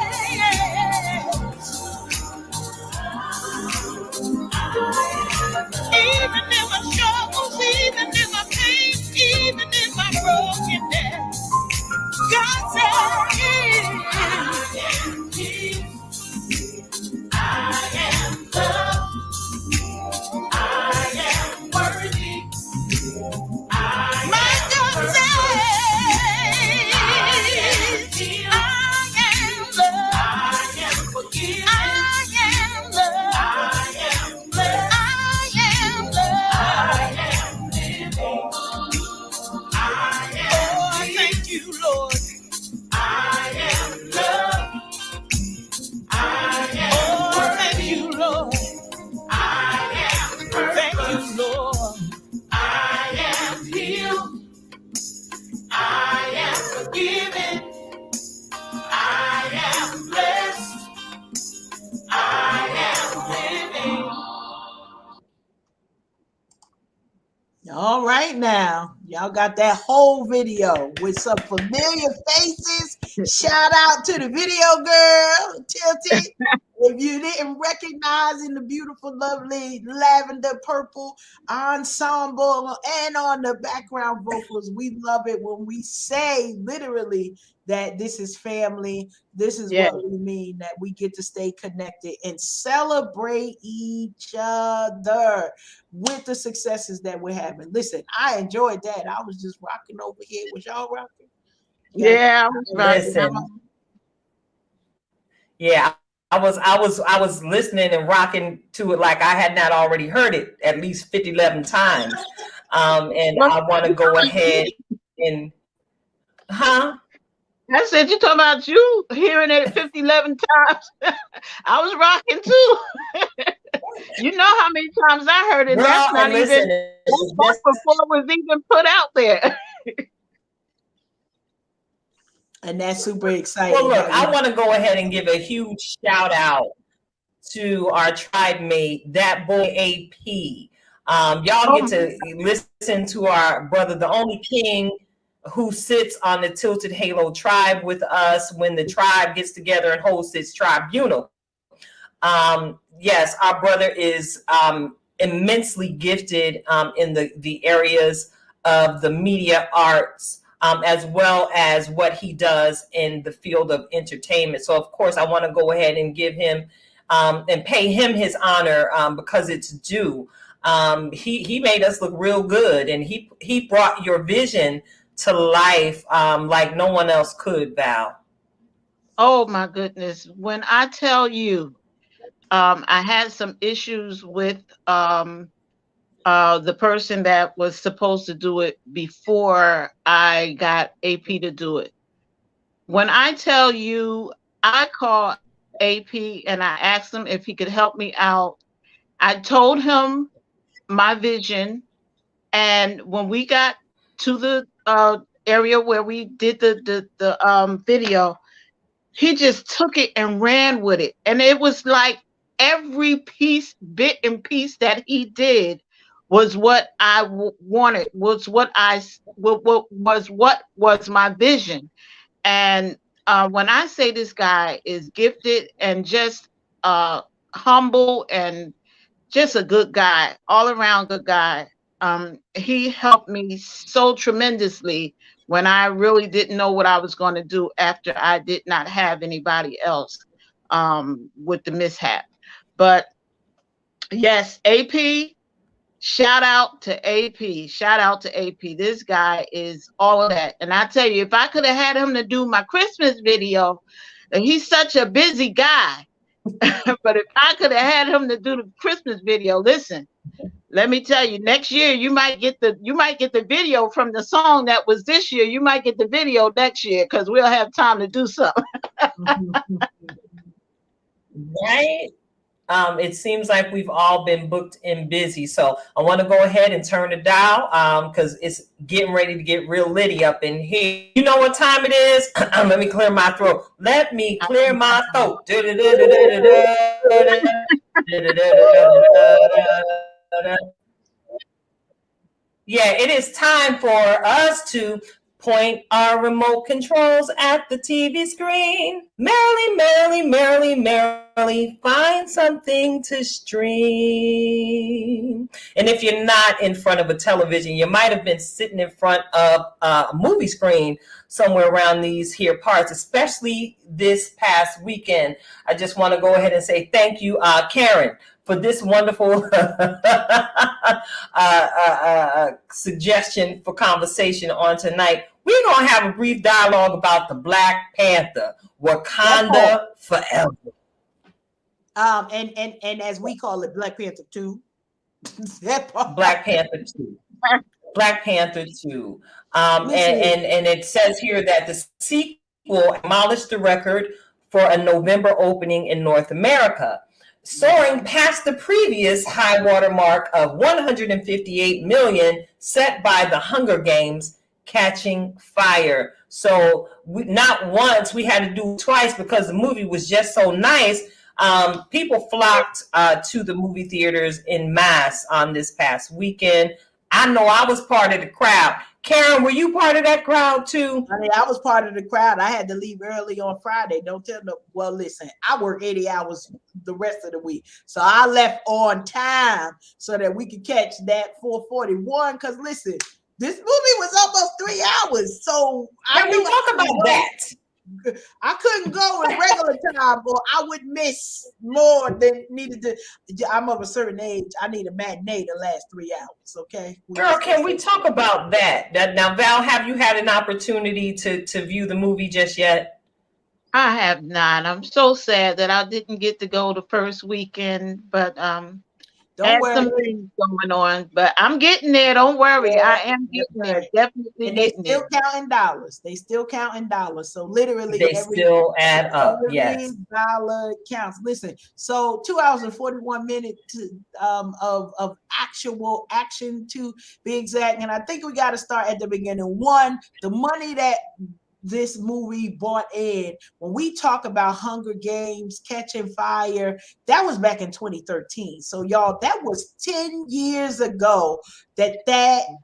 even in my struggles, even in my pain, even in my All right now. Y'all got that whole video with some familiar faces. Shout out to the video girl, Tilted. If you didn't recognize in the beautiful, lovely lavender purple ensemble and on the background vocals, we love it when we say literally that this is family. This is what we mean, that we get to stay connected and celebrate each other with the successes that we're having. Listen, I enjoyed that. I was just rocking over here. Was y'all rocking? Yeah, I was rocking. Listen. Yeah, I was listening and rocking to it like I had not already heard it at least 11 times. And I want to go ahead and I said, you talking about you hearing it 11 times. I was rocking too. You know how many times I heard it. Girl, that's not listen, even that's before it was even put out there. And that's super exciting. Well, look, I want to go ahead and give a huge shout out to our tribe mate, that boy AP. Y'all get to listen to our brother, the only king who sits on the Tilted Halo tribe with us when the tribe gets together and hosts its tribunal. Yes, our brother is immensely gifted in the areas of the media arts, as well as what he does in the field of entertainment. So, of course, I want to go ahead and give him and pay him his honor because it's due. He made us look real good, and he brought your vision to life like no one else could, Val. Oh my goodness. When I tell you, I had some issues with the person that was supposed to do it before I got AP to do it. When I tell you, I called AP and I asked him if he could help me out. I told him my vision, and when we got to the area where we did the video, he just took it and ran with it. And it was like every bit and piece that he did was what I wanted, was what was my vision. And when I say this guy is gifted and just humble and just a good guy, all around good guy, he helped me so tremendously when I really didn't know what I was going to do after I did not have anybody else with the mishap. But yes, AP, shout out to AP. Shout out to AP. This guy is all of that. And I tell you, if I could have had him to do my Christmas video, and he's such a busy guy, but if I could have had him to do the Christmas video, listen, let me tell you, next year you might get the video from the song that was this year. You might get the video next year because we'll have time to do something. Right? It seems like we've all been booked and busy. So I want to go ahead and turn the dial because it's getting ready to get real litty up in here. You know what time it is? Let me clear my throat. Let me clear my throat. Yeah, it is time for us to point our remote controls at the TV screen. Merrily, find something to stream. And if you're not in front of a television, you might have been sitting in front of a movie screen somewhere around these here parts, especially this past weekend. I just want to go ahead and say thank you, Karen, for this wonderful suggestion for conversation on tonight. We're going to have a brief dialogue about the Black Panther, Wakanda Forever. And as we call it, Black Panther 2. Black Panther 2. Black Panther 2. And it says here that the sequel demolished the record for a November opening in North America, soaring past the previous high water mark of 158 million set by The Hunger Games: Catching Fire. So not once, we had to do twice because the movie was just so nice. People flocked to the movie theaters in mass on this past weekend. I know I was part of the crowd. Karen, were you part of that crowd too? I mean, I was part of the crowd. I had to leave early on Friday. Don't tell them. Well, listen, I work 80 hours the rest of the week. So I left on time so that we could catch that 441. Because listen, this movie was almost 3 hours. So Can we talk about that? I couldn't go in regular time, or I would miss more than needed to. I'm of a certain age. I need a matinee to last 3 hours. Okay, girl, can we talk about that? Now, Val, have you had an opportunity to view the movie just yet? I have not. I'm so sad that I didn't get to go the first weekend, but Don't worry. Some things going on, but I'm getting there. Don't worry. Yeah, I am getting there. Definitely and they getting still there. counting dollars. They still counting dollars. So literally they still add up. Yes. Dollar counts. Listen, so 2 hours and 41 minutes of actual action to be exact. And I think we got to start at the beginning. One, the money that this movie brought in, when we talk about Hunger Games, Catching Fire, that was back in 2013. So y'all, that was 10 years ago that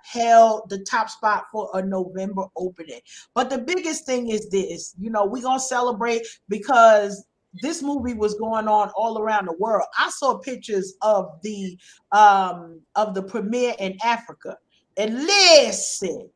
held the top spot for a November opening. But the biggest thing is this, we're going to celebrate because this movie was going on all around the world. I saw pictures of the premiere in Africa. And listen,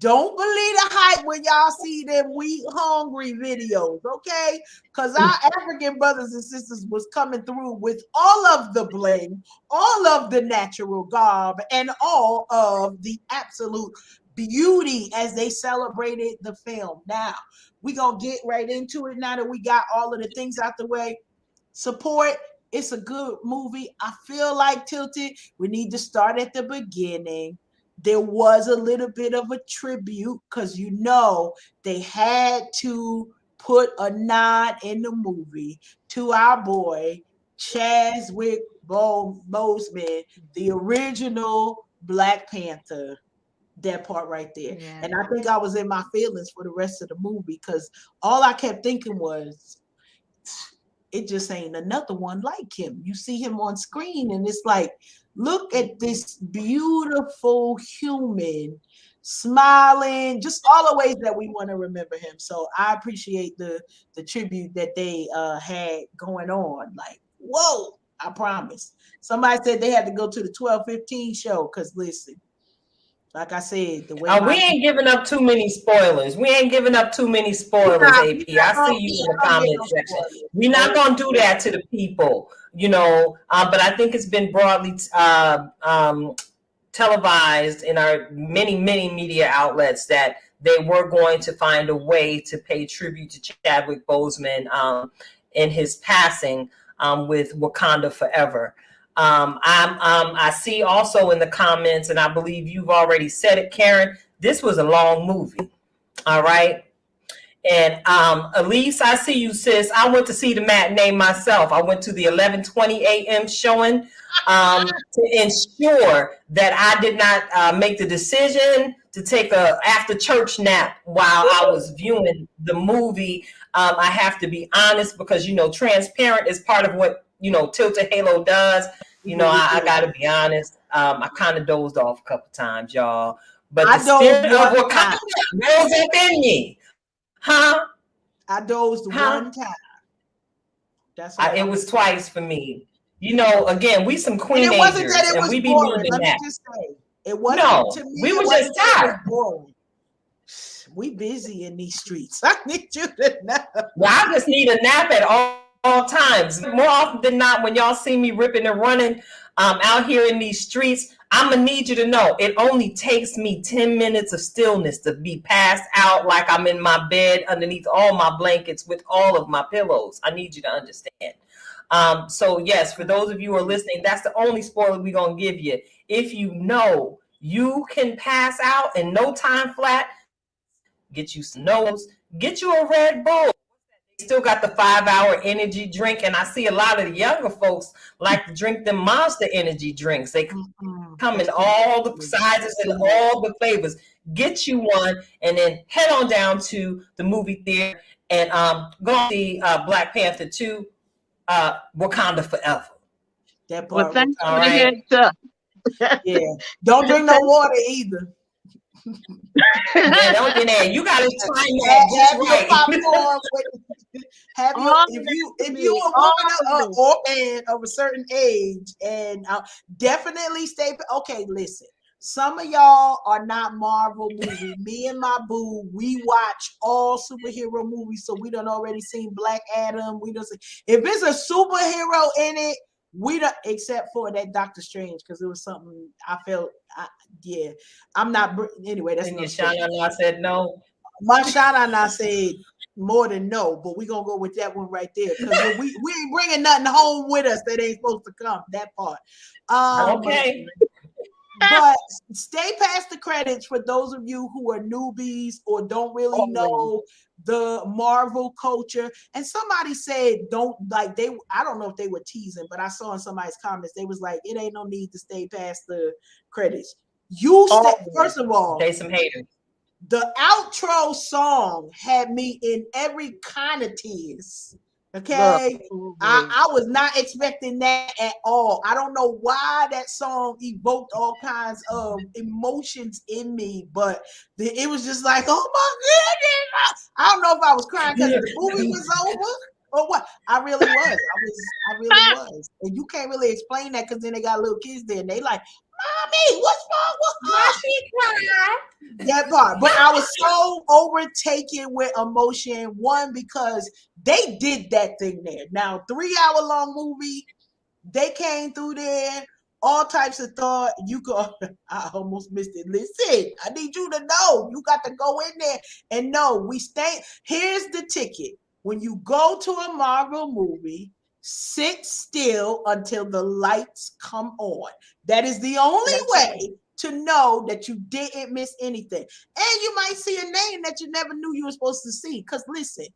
don't believe the hype when y'all see them We Hungry videos, okay? Because our African brothers and sisters was coming through with all of the blame, all of the natural garb, and all of the absolute beauty as they celebrated the film. Now, we're going to get right into it now that we got all of the things out the way. Support. It's a good movie. I feel like, Tilted, we need to start at the beginning. There was a little bit of a tribute because they had to put a nod in the movie to our boy Chadwick Boseman, the original Black Panther. That part right there. Yeah. And I think I was in my feelings for the rest of the movie because all I kept thinking was, it just ain't another one like him. You see him on screen and it's like, look at this beautiful human smiling, just all the ways that we want to remember him. So I appreciate the tribute that they had going on. Like, whoa, I promise. Somebody said they had to go to the 12:15 show because listen, like I said, the way we ain't giving up too many spoilers. AP. I see you in the comment section. We're not gonna do that to the people, but I think it's been broadly televised in our many media outlets that they were going to find a way to pay tribute to Chadwick Boseman in his passing with Wakanda Forever. I see also in the comments, and I believe you've already said it, Karen, this was a long movie. All right. And Elise, I see you, sis. I went to see the matinee myself. I went to the 11:20 a.m. showing to ensure that I did not make the decision to take a after church nap while I was viewing the movie. I have to be honest because, transparent is part of what, Tilted Halo does. I got to be honest. I kind of dozed off a couple times, y'all. But the spirit of Wakanda rose up in me. Huh? I dozed one time. It was twice for me. Again, we some queenagers and we be boring. needing Let that. Me just say, it wasn't to me. We were just tired. We busy in these streets. I need you to know. Well, I just need a nap at all times. More often than not, when y'all see me ripping and running out here in these streets, I'm gonna need you to know it only takes me 10 minutes of stillness to be passed out like I'm in my bed underneath all my blankets with all of my pillows. I need you to understand. So yes, for those of you who are listening, that's the only spoiler we're gonna give you. If you know you can pass out in no time flat, get you some nose, get you a Red Bull. Still got the 5-hour energy drink, and I see a lot of the younger folks like to drink them Monster energy drinks. They come in all the sizes and all the flavors. Get you one, and then head on down to the movie theater and go see Black Panther 2, Wakanda Forever. That part. Well, thanks for the heads up. Yeah. Don't drink no water either. Yeah, don't get that. You gotta time that just Have right. your popcorn. Have your if you a woman or man of a certain age, and definitely stay. Okay, listen. Some of y'all are not Marvel movie. Me and my boo, we watch all superhero movies, so we done already seen Black Adam. We don't see if it's a superhero in it. We don't, except for that Doctor Strange, because it was something I felt. Yeah, I'm not. Anyway, that's and your Shana said no. My Shana said more than no, but we gonna go with that one right there because we ain't bringing nothing home with us that ain't supposed to come. That part. Okay. But stay past the credits for those of you who are newbies or don't really know the Marvel culture. And somebody said, don't like I don't know if they were teasing, but I saw in somebody's comments, they was like, it ain't no need to stay past the credits. First of all, they some haters. The outro song had me in every kind of tears. Okay, I was not expecting that at all. I don't know why that song evoked all kinds of emotions in me, but it was just like, oh my goodness! I don't know if I was crying because the movie was over or what. I really was. I really was. And you can't really explain that because then they got little kids there and they like, Mommy, what's wrong with her? That part. But I was so overtaken with emotion. One, because they did that thing there. Now, 3-hour-long movie, they came through there, all types of thought. I almost missed it. Listen, I need you to know. You got to go in there and know. Here's the ticket. When you go to a Marvel movie, sit still until the lights come on. That is the only way to know that you didn't miss anything. And you might see a name that you never knew you were supposed to see. Because listen,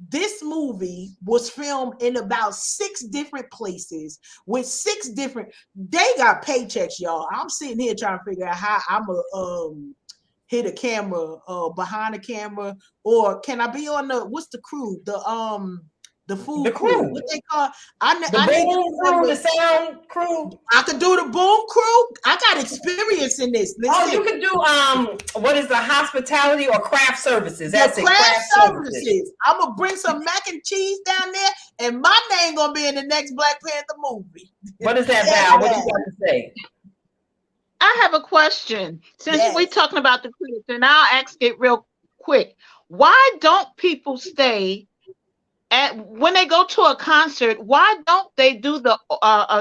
this movie was filmed in about 6 different places with 6 different. They got paychecks, y'all. I'm sitting here trying to figure out how I'm a hit a camera behind the camera, or can I be on what's the crew? The food crew. What they call? The sound crew. I could do the boom crew. I got experience in this. Listen. You can do what is the hospitality or craft services? That's it. Craft services. I'm gonna bring some mac and cheese down there, and my name gonna be in the next Black Panther movie. What is that, Val? What do you got to say? I have a question. Since we're talking about the credits, and I'll ask it real quick. Why don't people stay when they go to a concert? Why don't they do the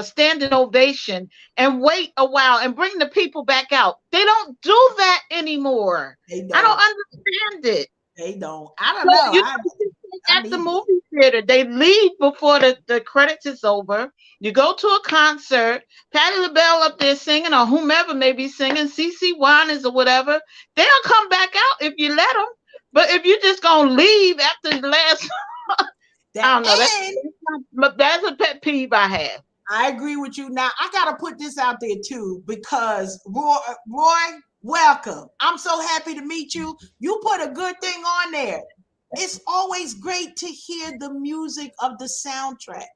standing ovation and wait a while and bring the people back out? They don't do that anymore. I don't understand it. They don't. I don't know. At the movie theater, they leave before the credits is over. You go to a concert, Patti LaBelle up there singing, or whomever may be singing, CeCe Winans or whatever. They'll come back out if you let them. But if you're just gonna leave after the last, I don't know. That's a pet peeve I have. I agree with you. Now I gotta put this out there too, because Roy, welcome. I'm so happy to meet you. You put a good thing on there. It's always great to hear the music of the soundtrack.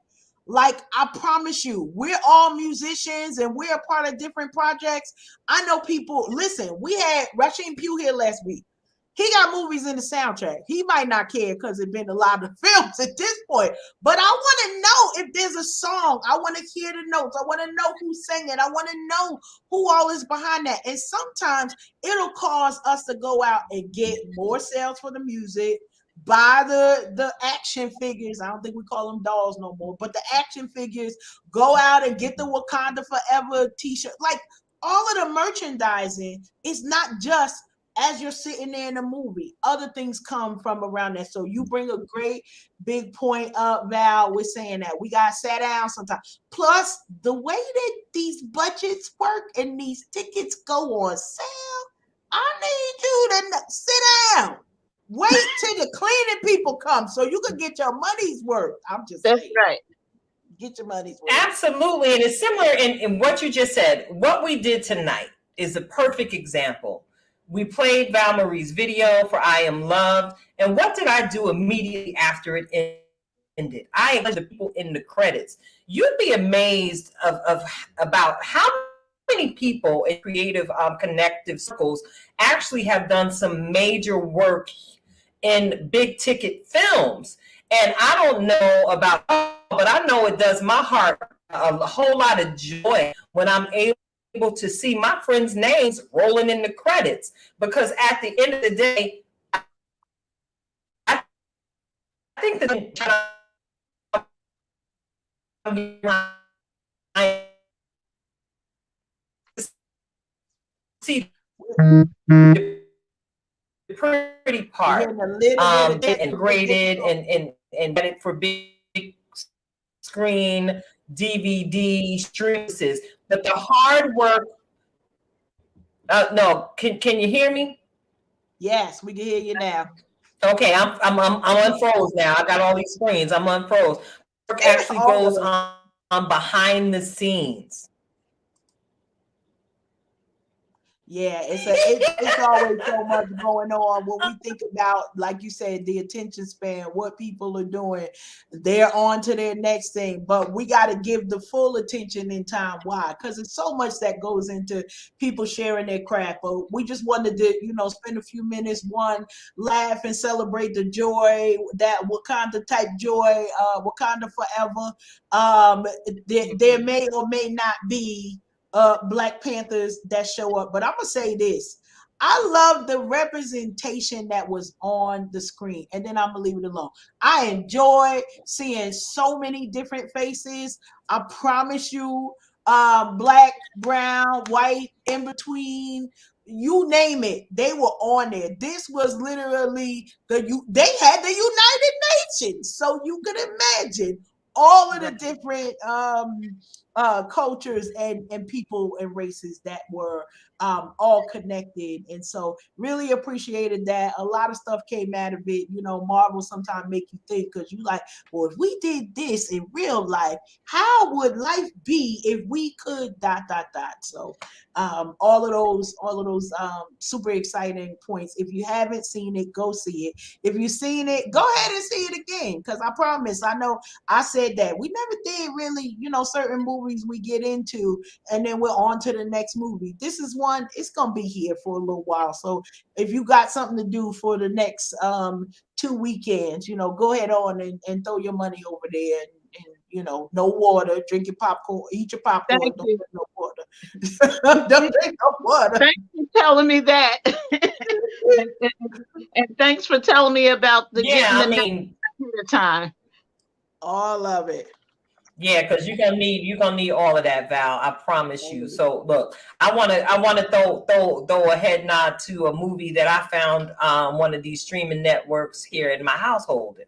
Like, I promise you, we're all musicians and we're a part of different projects. I know people, listen, we had Rasheen Pugh here last week. He got movies in the soundtrack. He might not care because it's been a lot of films at this point. But I want to know if there's a song. I want to hear the notes. I want to know who's singing. I want to know who all is behind that. And sometimes it'll cause us to go out and get more sales for the music, buy the action figures. I don't think we call them dolls no more, but the action figures, go out and get the Wakanda Forever t-shirt. Like, all of the merchandising is not just as you're sitting there in the movie. Other things come from around that. So you bring a great big point up, Val. We're saying that we got sat down sometimes. Plus, the way that these budgets work and these tickets go on sale, I need you to sit down. Wait till the cleaning people come so you can get your money's worth. I'm just saying. That's right. Get your money's worth. Absolutely. And it's similar in what you just said. What we did tonight is a perfect example. We played Val Marie's video for I Am Loved. And what did I do immediately after it ended? I included the people in the credits. You'd be amazed about how many people in creative connective circles actually have done some major work in big ticket films. And I don't know about, but I know it does my heart a whole lot of joy when I'm able to see my friends' names rolling in the credits, because at the end of the day, I think that see the pretty part, integrated and it for big screen DVD streams, but the hard work. No, can you hear me? Yes, we can hear you now. Okay, I'm unfroze now. I got all these screens. I'm unfroze. Work actually goes on behind the scenes. Yeah, it's always so much going on when we think about, like you said, the attention span, what people are doing. They're on to their next thing, but we got to give the full attention in time. Why? Because there's so much that goes into people sharing their craft. But we just wanted to, spend a few minutes, laugh and celebrate the joy, that Wakanda type joy, Wakanda forever. There may or may not be Black Panthers that show up, but I'm gonna say this: I love the representation that was on the screen, and then I'm gonna leave it alone. I enjoyed seeing so many different faces. I promise you, black, brown, white, in between, you name it, they were on there. This was literally they had the United Nations, so you could imagine all of the different cultures and people and races that were all connected. And so really appreciated that. A lot of stuff came out of it. Marvel sometimes make you think, because you like, well, if we did this in real life, how would life be if we could ... So all of those super exciting points. If you haven't seen it, go see it. If you've seen it, go ahead and see it again, because I promise, I know I said that we never did really, certain movies we get into and then we're on to the next movie. This is one, it's gonna be here for a little while. So if you got something to do for the next 2 weekends, go ahead on and throw your money over there, and no water, drink your popcorn, eat your popcorn. Thank don't you. drink no water. Don't drink no water. Thanks for telling me that. and thanks for telling me about the getting the time. All of it. Yeah, because you're gonna need all of that, Val. I promise you. So look, I wanna throw a head nod to a movie that I found on one of these streaming networks here in my household.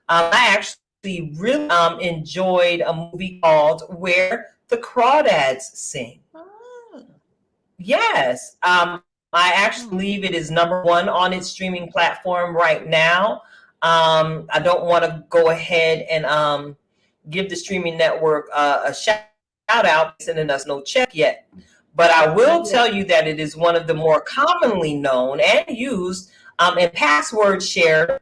I actually really enjoyed a movie called Where the Crawdads Sing. Oh. Yes, I actually believe it is #1 on its streaming platform right now. I don't want to go ahead and give the streaming network a shout out, sending us no check yet. But I will tell you that it is one of the more commonly known and used and password shared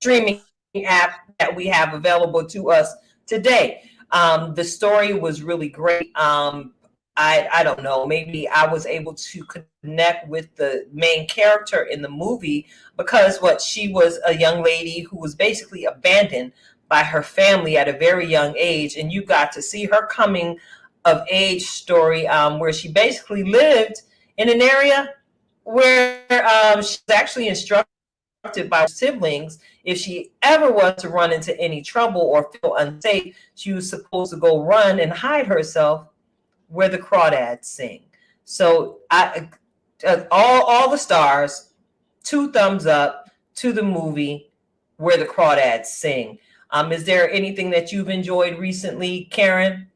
streaming app that we have available to us today. The story was really great. I don't know, maybe I was able to connect with the main character in the movie because she was a young lady who was basically abandoned by her family at a very young age, and you got to see her coming of age story, where she basically lived in an area where she's actually instructed by her siblings, if she ever was to run into any trouble or feel unsafe, she was supposed to go run and hide herself where the crawdads sing. So all the stars, 2 thumbs up to the movie Where the Crawdads Sing. Is there anything that you've enjoyed recently, Karen?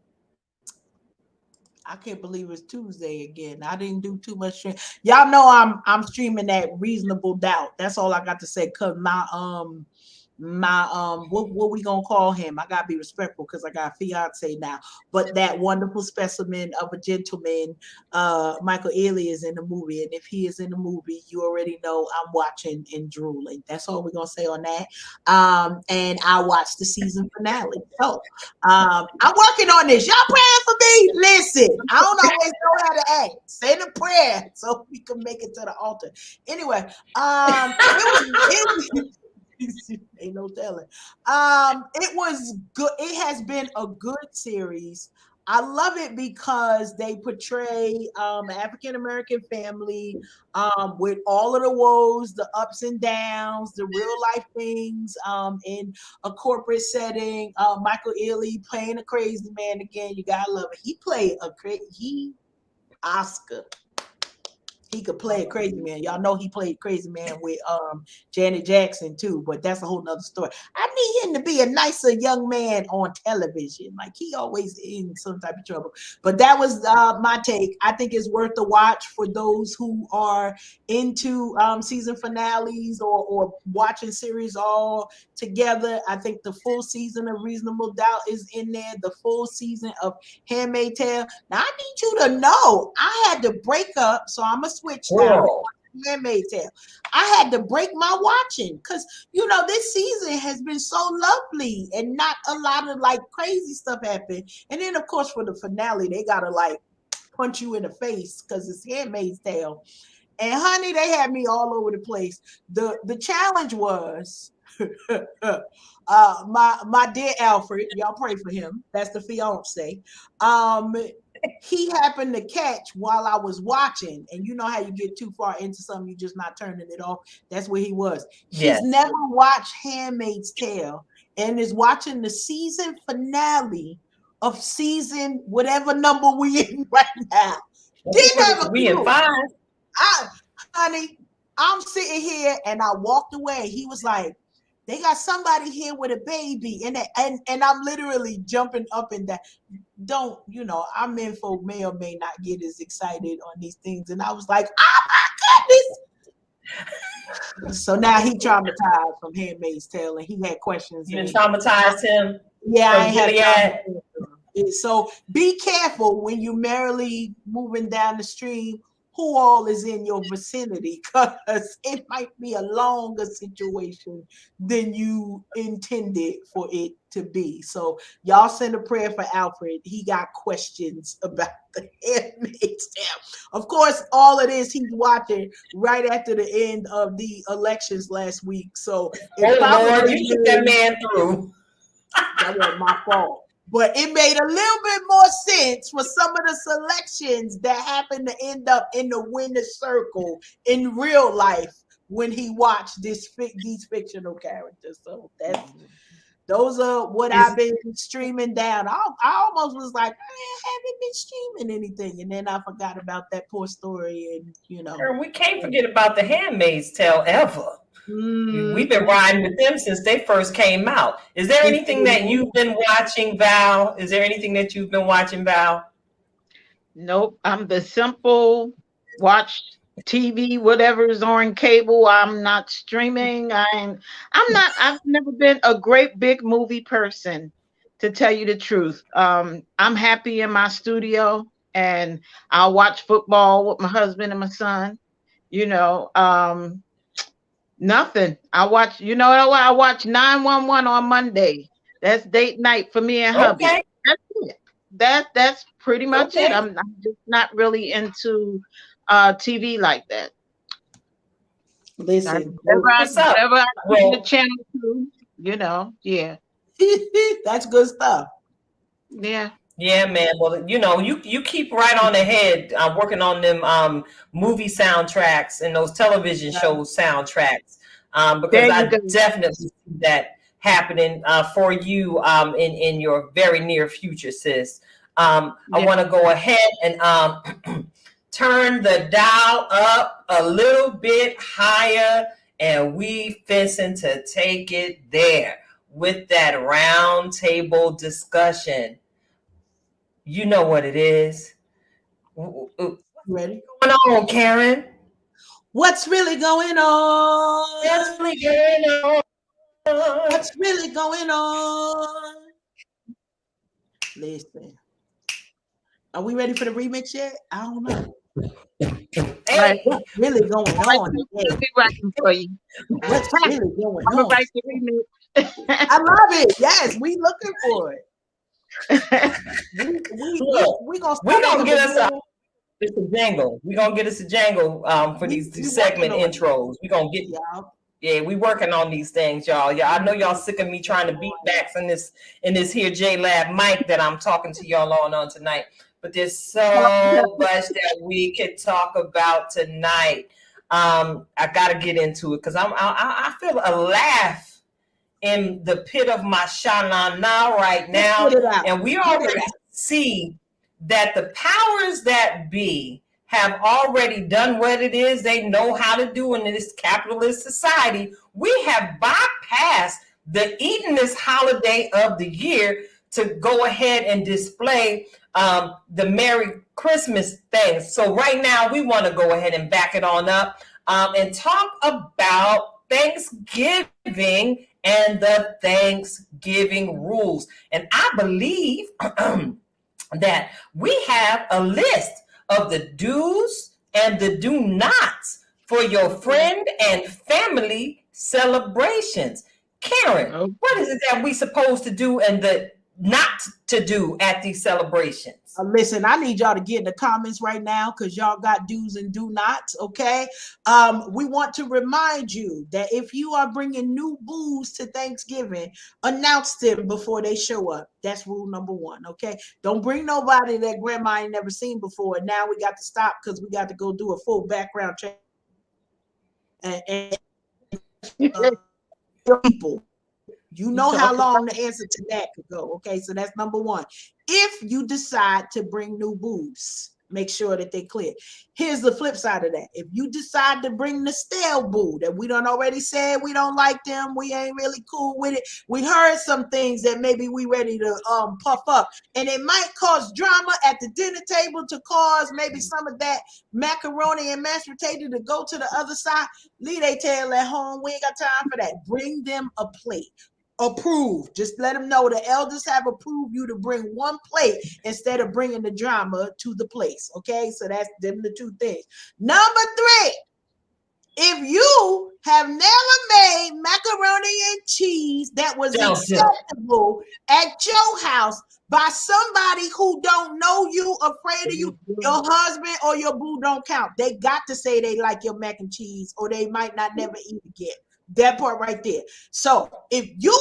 I can't believe it's Tuesday again. I didn't do too much stream. Y'all know I'm streaming that Reasonable Doubt. That's all I got to say. Cause my what we gonna call him? I gotta be respectful because I got a fiance now. But that wonderful specimen of a gentleman, Michael Ealy is in the movie, and if he is in the movie, you already know I'm watching and drooling. That's all we're gonna say on that. And I watched the season finale. So I'm working on this. Y'all praying for me? Listen, I don't always know how to act. Say the prayer so we can make it to the altar. Anyway, ain't no telling. It was good. It has been a good series. I love it because they portray an African American family with all of the woes, the ups and downs, the real life things in a corporate setting. Michael Ealy playing a crazy man again. You gotta love it. He played Oscar. He could play a crazy man. Y'all know he played crazy man with Janet Jackson too, but that's a whole nother story. I need him to be a nicer young man on television. Like he always in some type of trouble. But that was my take. I think it's worth the watch for those who are into season finales or watching series all together. I think the full season of Reasonable Doubt is in there. The full season of Handmaid's Tale. Now I need you to know I had to break up, so I'm a switch now. Handmaid's Tale. I had to break my watching because this season has been so lovely and not a lot of like crazy stuff happened. And then of course for the finale, they gotta like punch you in the face because it's Handmaid's Tale. And honey, they had me all over the place. The challenge was my dear Alfred, y'all pray for him. That's the fiance. He happened to catch while I was watching, and you know how you get too far into something, you're just not turning it off. That's where he was. Yes. He's never watched Handmaid's Tale and is watching the season finale of season whatever number we in right now. Didn't have a we in 5. Honey, I'm sitting here and I walked away. He was like, they got somebody here with a baby, and I'm literally jumping up and down. Don't our men folk may or may not get as excited on these things, and I was like, oh my goodness. So now he traumatized from Handmaid's Tale, and he had questions. You traumatized him. Yeah, I had. So be careful when you merrily moving down the stream. Who all is in your vicinity, because it might be a longer situation than you intended for it to be. So y'all send a prayer for Alfred. He got questions about the Handmaid's Tale. Of course, all of this he's watching right after the end of the elections last week. So Lord, you took that man through. That wasn't my fault. But it made a little bit more sense for some of the selections that happened to end up in the winner's circle in real life when he watched these fictional characters. So those are what I've been streaming down. I almost was like, I haven't been streaming anything, and then I forgot about that poor story. And we can't forget about the Handmaid's Tale ever. We've been riding with them since they first came out. Is there anything that you've been watching, Val? Is there anything that you've been watching, Val? Nope. I'm the simple watch TV, whatever is on cable. I'm not streaming. I've never been a great big movie person, to tell you the truth. I'm happy in my studio and I'll watch football with my husband and my son. Nothing. I watch 911 on Monday. That's date night for me and hubby. That's it. That's pretty much it. I'm just not really into TV like that. Listen, whatever I put the channel to, yeah. That's good stuff. Yeah. Yeah, man. Well, you keep right on ahead working on them movie soundtracks and those television show soundtracks because I definitely see that happening for you in your very near future, sis. I want to go ahead and turn the dial up a little bit higher, and we fixing to take it there with that round table discussion. You know what it is. Ready? What's going on, Karen? What's really going on? What's really going on? What's really going on? Listen. Are we ready for the remix yet? I don't know. Right. What's really going on? We'll be writing for you. What's really going I'm gonna on? write the remix. I love it. Yes, we looking for it. We gonna get us a jangle. We gonna get us a jangle for these segment intros. We gonna get we working on these things, y'all. Yeah, I know y'all sick of me trying to beat backs in this here J Lab mic that I'm talking to y'all on tonight. But there's so much that we could talk about tonight. I gotta get into it because I feel a laugh in the pit of my shanana right now, and we already see that the powers that be have already done what it is they know how to do in this capitalist society. We have bypassed the eatingest holiday of the year to go ahead and display the Merry Christmas thing. So right now we want to go ahead and back it on up and talk about Thanksgiving and the Thanksgiving rules. And I believe that we have a list of the do's and the do nots for your friend and family celebrations. Karen, what is it that we supposed to do and the not to do at these celebrations? Listen, I need y'all to get in the comments right now because y'all got do's and do nots, okay? We want to remind you that if you are bringing new booze to Thanksgiving, announce them before they show up. That's rule number 1, okay? Don't bring nobody that grandma ain't never seen before. Now we got to stop because we got to go do a full background check. And people. You know how long the answer to that could go. Okay, so that's number 1. If you decide to bring new booze, make sure that they clear. Here's the flip side of that. If you decide to bring the stale boo that we done already said we don't like them, we ain't really cool with it. We heard some things that maybe we ready to puff up, and it might cause drama at the dinner table to cause maybe some of that macaroni and mashed potato to go to the other side. Leave they tail at home. We ain't got time for that. Bring them a plate. Approved. Just let them know the elders have approved you to bring 1 plate instead of bringing the drama to the place. Okay, so that's them the 2 things. Number 3, if you have never made macaroni and cheese that was acceptable at your house by somebody who don't know you, afraid of you, your husband or your boo don't count. They got to say they like your mac and cheese or they might not never eat again. That part right there. So if you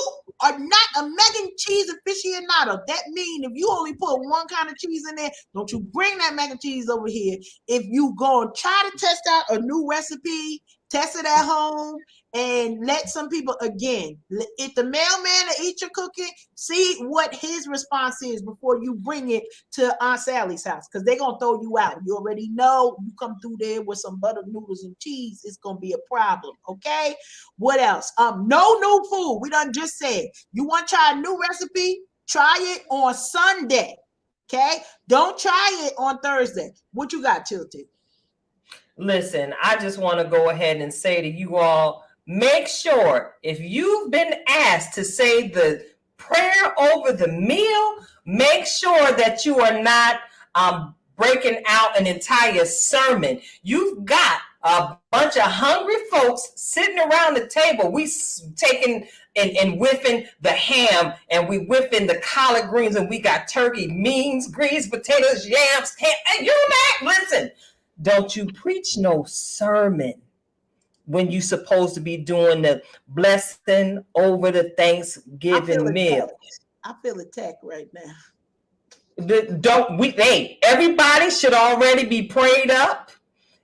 are not a mac and cheese aficionado, that means if you only put 1 kind of cheese in there, don't you bring that mac and cheese over here. If you go try to test out a new recipe, test it at home, and let some people, again, if the mailman eat your cooking, see what his response is before you bring it to Aunt Sally's house, because they're going to throw you out. You already know you come through there with some buttered noodles and cheese, it's going to be a problem, okay? What else? No new food. We done just said, you want to try a new recipe? Try it on Sunday, okay? Don't try it on Thursday. What you got, Tilted? Listen, I just want to go ahead and say to you all, make sure if you've been asked to say the prayer over the meal, make sure that you are not breaking out an entire sermon. You've got a bunch of hungry folks sitting around the table. We taking and whiffing the ham, and we whiffing the collard greens, and we got turkey, beans, greens, potatoes, yams, ham. And you man, listen, don't you preach no sermon when you supposed to be doing the blessing over the Thanksgiving meal. I feel attacked right now. Everybody should already be prayed up.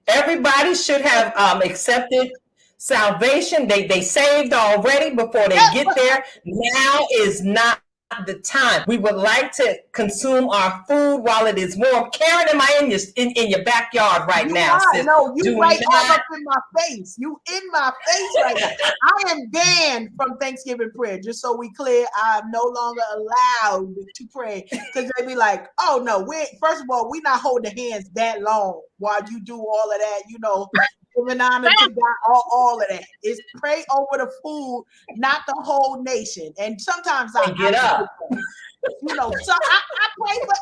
Everybody should have accepted salvation. They saved already before they get there. Now is not the time. We would like to consume our food while it is warm. Karen, am I in your backyard right now? Sis? No, you right all up in my face. You in my face right now. I am banned from Thanksgiving prayer. Just so we clear, I'm no longer allowed to pray because they be like, "Oh no, first of all, we not holding hands that long while you do all of that, Giving honor to God, all of that. It's pray over the food, not the whole nation. And sometimes I get up. You know, so I pray for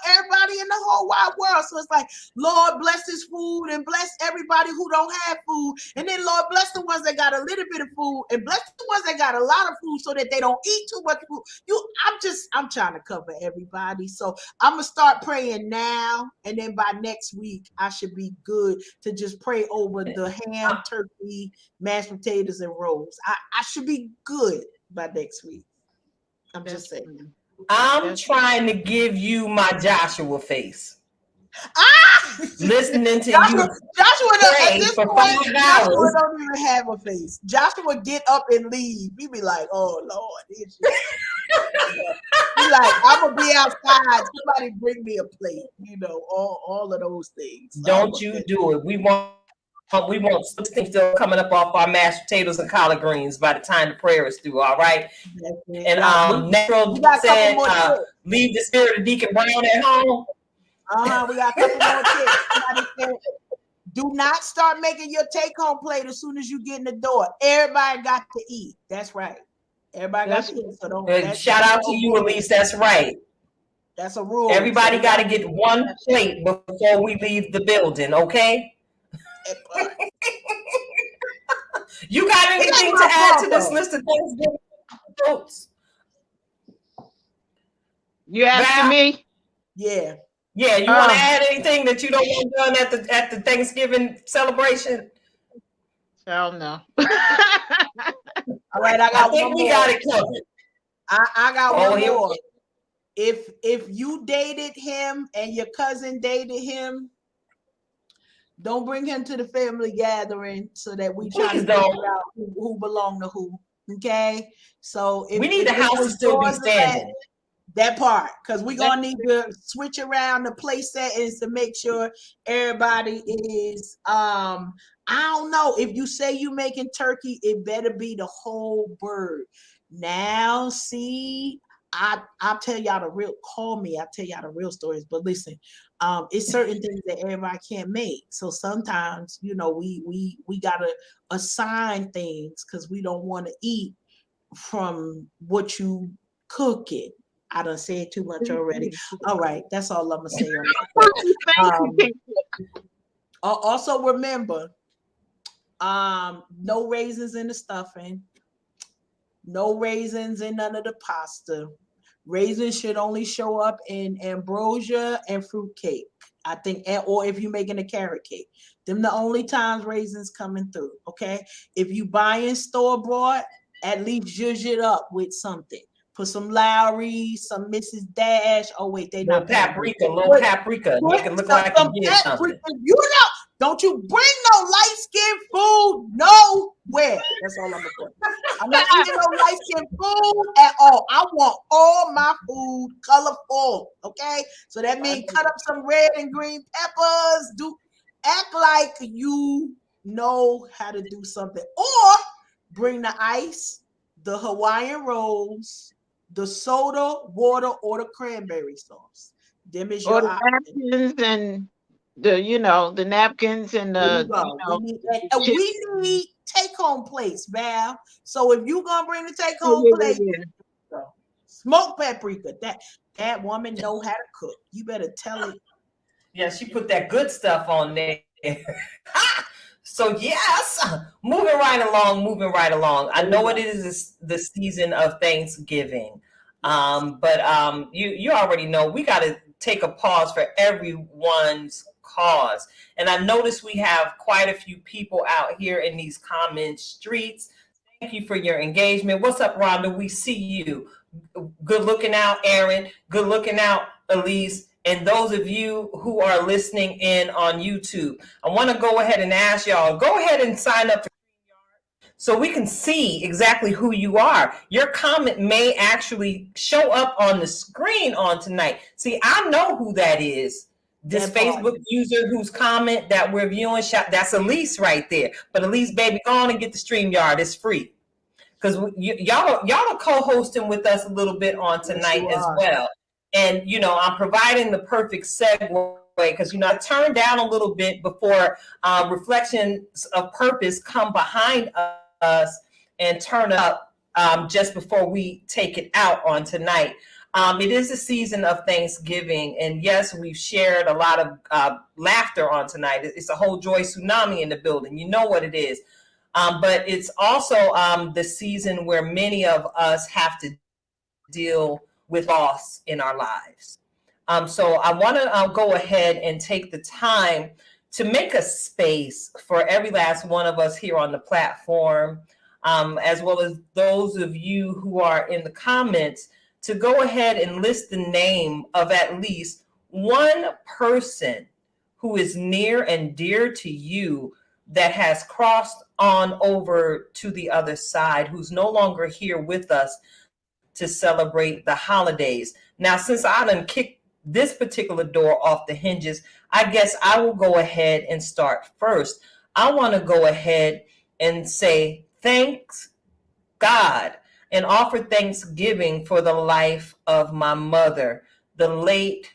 everybody in the whole wide world. So it's like, Lord, bless this food and bless everybody who don't have food. And then Lord, bless the ones that got a little bit of food and bless the ones that got a lot of food so that they don't eat too much food. I'm trying to cover everybody. So I'm gonna start praying now, and then by next week I should be good to just pray over the ham, turkey, mashed potatoes, and rolls. I should be good by next week. I'm just saying. I'm trying to give you my Joshua face. Listening to Joshua pray for 5 hours. Joshua don't even have a face. Joshua get up and leave. He be like, "Oh Lord," he like, "I'm gonna be outside. Somebody bring me a plate." You know, all of those things. Don't you do it. We want things still coming up off our mashed potatoes and collard greens by the time the prayer is through. All right. And Necro said, leave the spirit of Deacon Brown at home. We got a couple more tips. Somebody said, do not start making your take-home plate as soon as you get in the door. Everybody got to eat. That's right. Everybody got to eat. So don't. Shout out to you, Elise. That's right. That's a rule. Everybody got to get one plate before we leave the building. Okay. You got anything to add to this list of Thanksgiving notes? You asking me? Yeah. Yeah, you want to add anything that you don't want done at the Thanksgiving celebration? Hell no. All right, I think we got it covered. I got one more. If you dated him and your cousin dated him, don't bring him to the family gathering so that we try to figure out who belong to who. Okay, so we need the house to still be standing. That part, because we're gonna need to switch around the place settings to make sure everybody is. I don't know, if you say you making turkey, it better be the whole bird. Now, see, I'll tell y'all the real. Call me. I'll tell y'all the real stories. But listen, it's certain things that everybody can't make. So sometimes, we gotta assign things because we don't want to eat from what you cooking. I done said too much already. All right, that's all I'm gonna say on that. Also remember, no raisins in the stuffing, no raisins in none of the pasta. Raisins should only show up in ambrosia and fruit cake, I think, or if you're making a carrot cake. Them the only times raisins coming through. Okay, if you buying store bought, at least zhuzh it up with something. Put some Lowry, some Mrs. Dash. Oh wait, they not paprika. Make it look like you did something. Don't you bring no light-skinned food nowhere. That's all I'm gonna put. I'm not eating no light-skinned food at all. I want all my food colorful. Okay, so that means cut up some red and green peppers. Act like you know how to do something, or bring the ice, the Hawaiian rolls, the soda, water, or the cranberry sauce. Them is your napkins and the napkins and we need take-home plates, Val. So if you gonna bring the take-home plate, smoked paprika. That woman know how to cook. You better tell it. Yeah, she put that good stuff on there. So yes, moving right along. I know it is the season of Thanksgiving, but you already know we got to take a pause for everyone's cause. And I noticed we have quite a few people out here in these comment streets. Thank you for your engagement. What's up, Rhonda? We see you. Good looking out, Aaron. Good looking out, Elise. And those of you who are listening in on YouTube, I want to go ahead and ask y'all, go ahead and sign up for StreamYard so we can see exactly who you are. Your comment may actually show up on the screen on tonight. See, I know who that is. This Facebook user whose comment that we're viewing, that's Elise right there. But Elise, baby, go on and get the StreamYard. It's free. Because y'all are co-hosting with us a little bit on tonight as well. And, I'm providing the perfect segue because I turn down a little bit before reflections of purpose come behind us and turn up just before we take it out on tonight. It is a season of Thanksgiving, and yes, we've shared a lot of laughter on tonight. It's a whole joy tsunami in the building. You know what it is. But it's also the season where many of us have to deal with loss in our lives. So I want to go ahead and take the time to make a space for every last one of us here on the platform, as well as those of you who are in the comments, to go ahead and list the name of at least one person who is near and dear to you that has crossed on over to the other side, who's no longer here with us to celebrate the holidays. Now, since I done kicked this particular door off the hinges, I guess I will go ahead and start first. I want to go ahead and say thanks God and offer thanksgiving for the life of my mother, the late,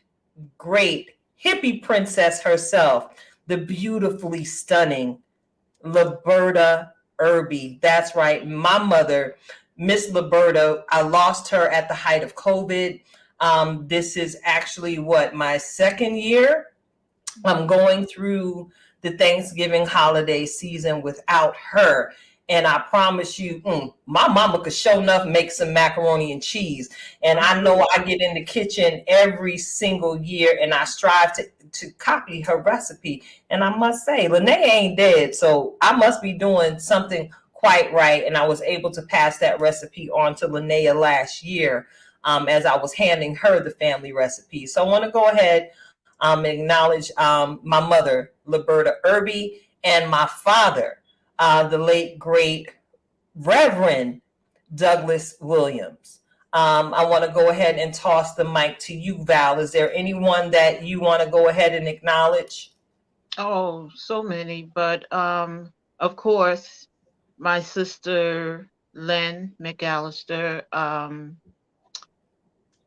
great hippie princess herself, the beautifully stunning Liberta Irby. That's right, my mother, Miss Liberta. I lost her at the height of COVID. This is actually my second year. I'm going through the Thanksgiving holiday season without her. And I promise you, my mama could sure enough make some macaroni and cheese. And I know I get in the kitchen every single year and I strive to copy her recipe. And I must say, Lene ain't dead, so I must be doing something quite right. And I was able to pass that recipe on to Linnea last year as I was handing her the family recipe. So I want to go ahead and acknowledge my mother, Liberta Irby, and my father, the late, great Reverend Douglas Williams. I want to go ahead and toss the mic to you, Val. Is there anyone that you want to go ahead and acknowledge? Oh, so many. But of course, my sister, Lynn McAllister,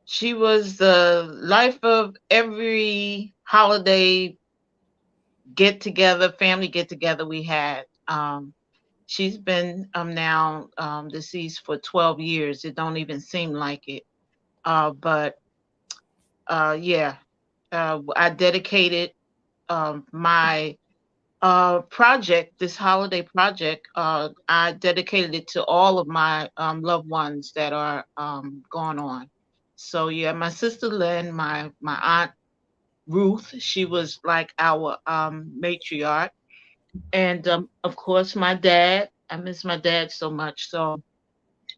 she was the life of every holiday family get together we had. She's been now deceased for 12 years. It don't even seem like it. But yeah, I dedicated my project, this holiday project. I dedicated it to all of my loved ones that are gone on. So yeah, my sister Lynn, my aunt Ruth, she was like our matriarch. And of course, my dad. I miss my dad so much. So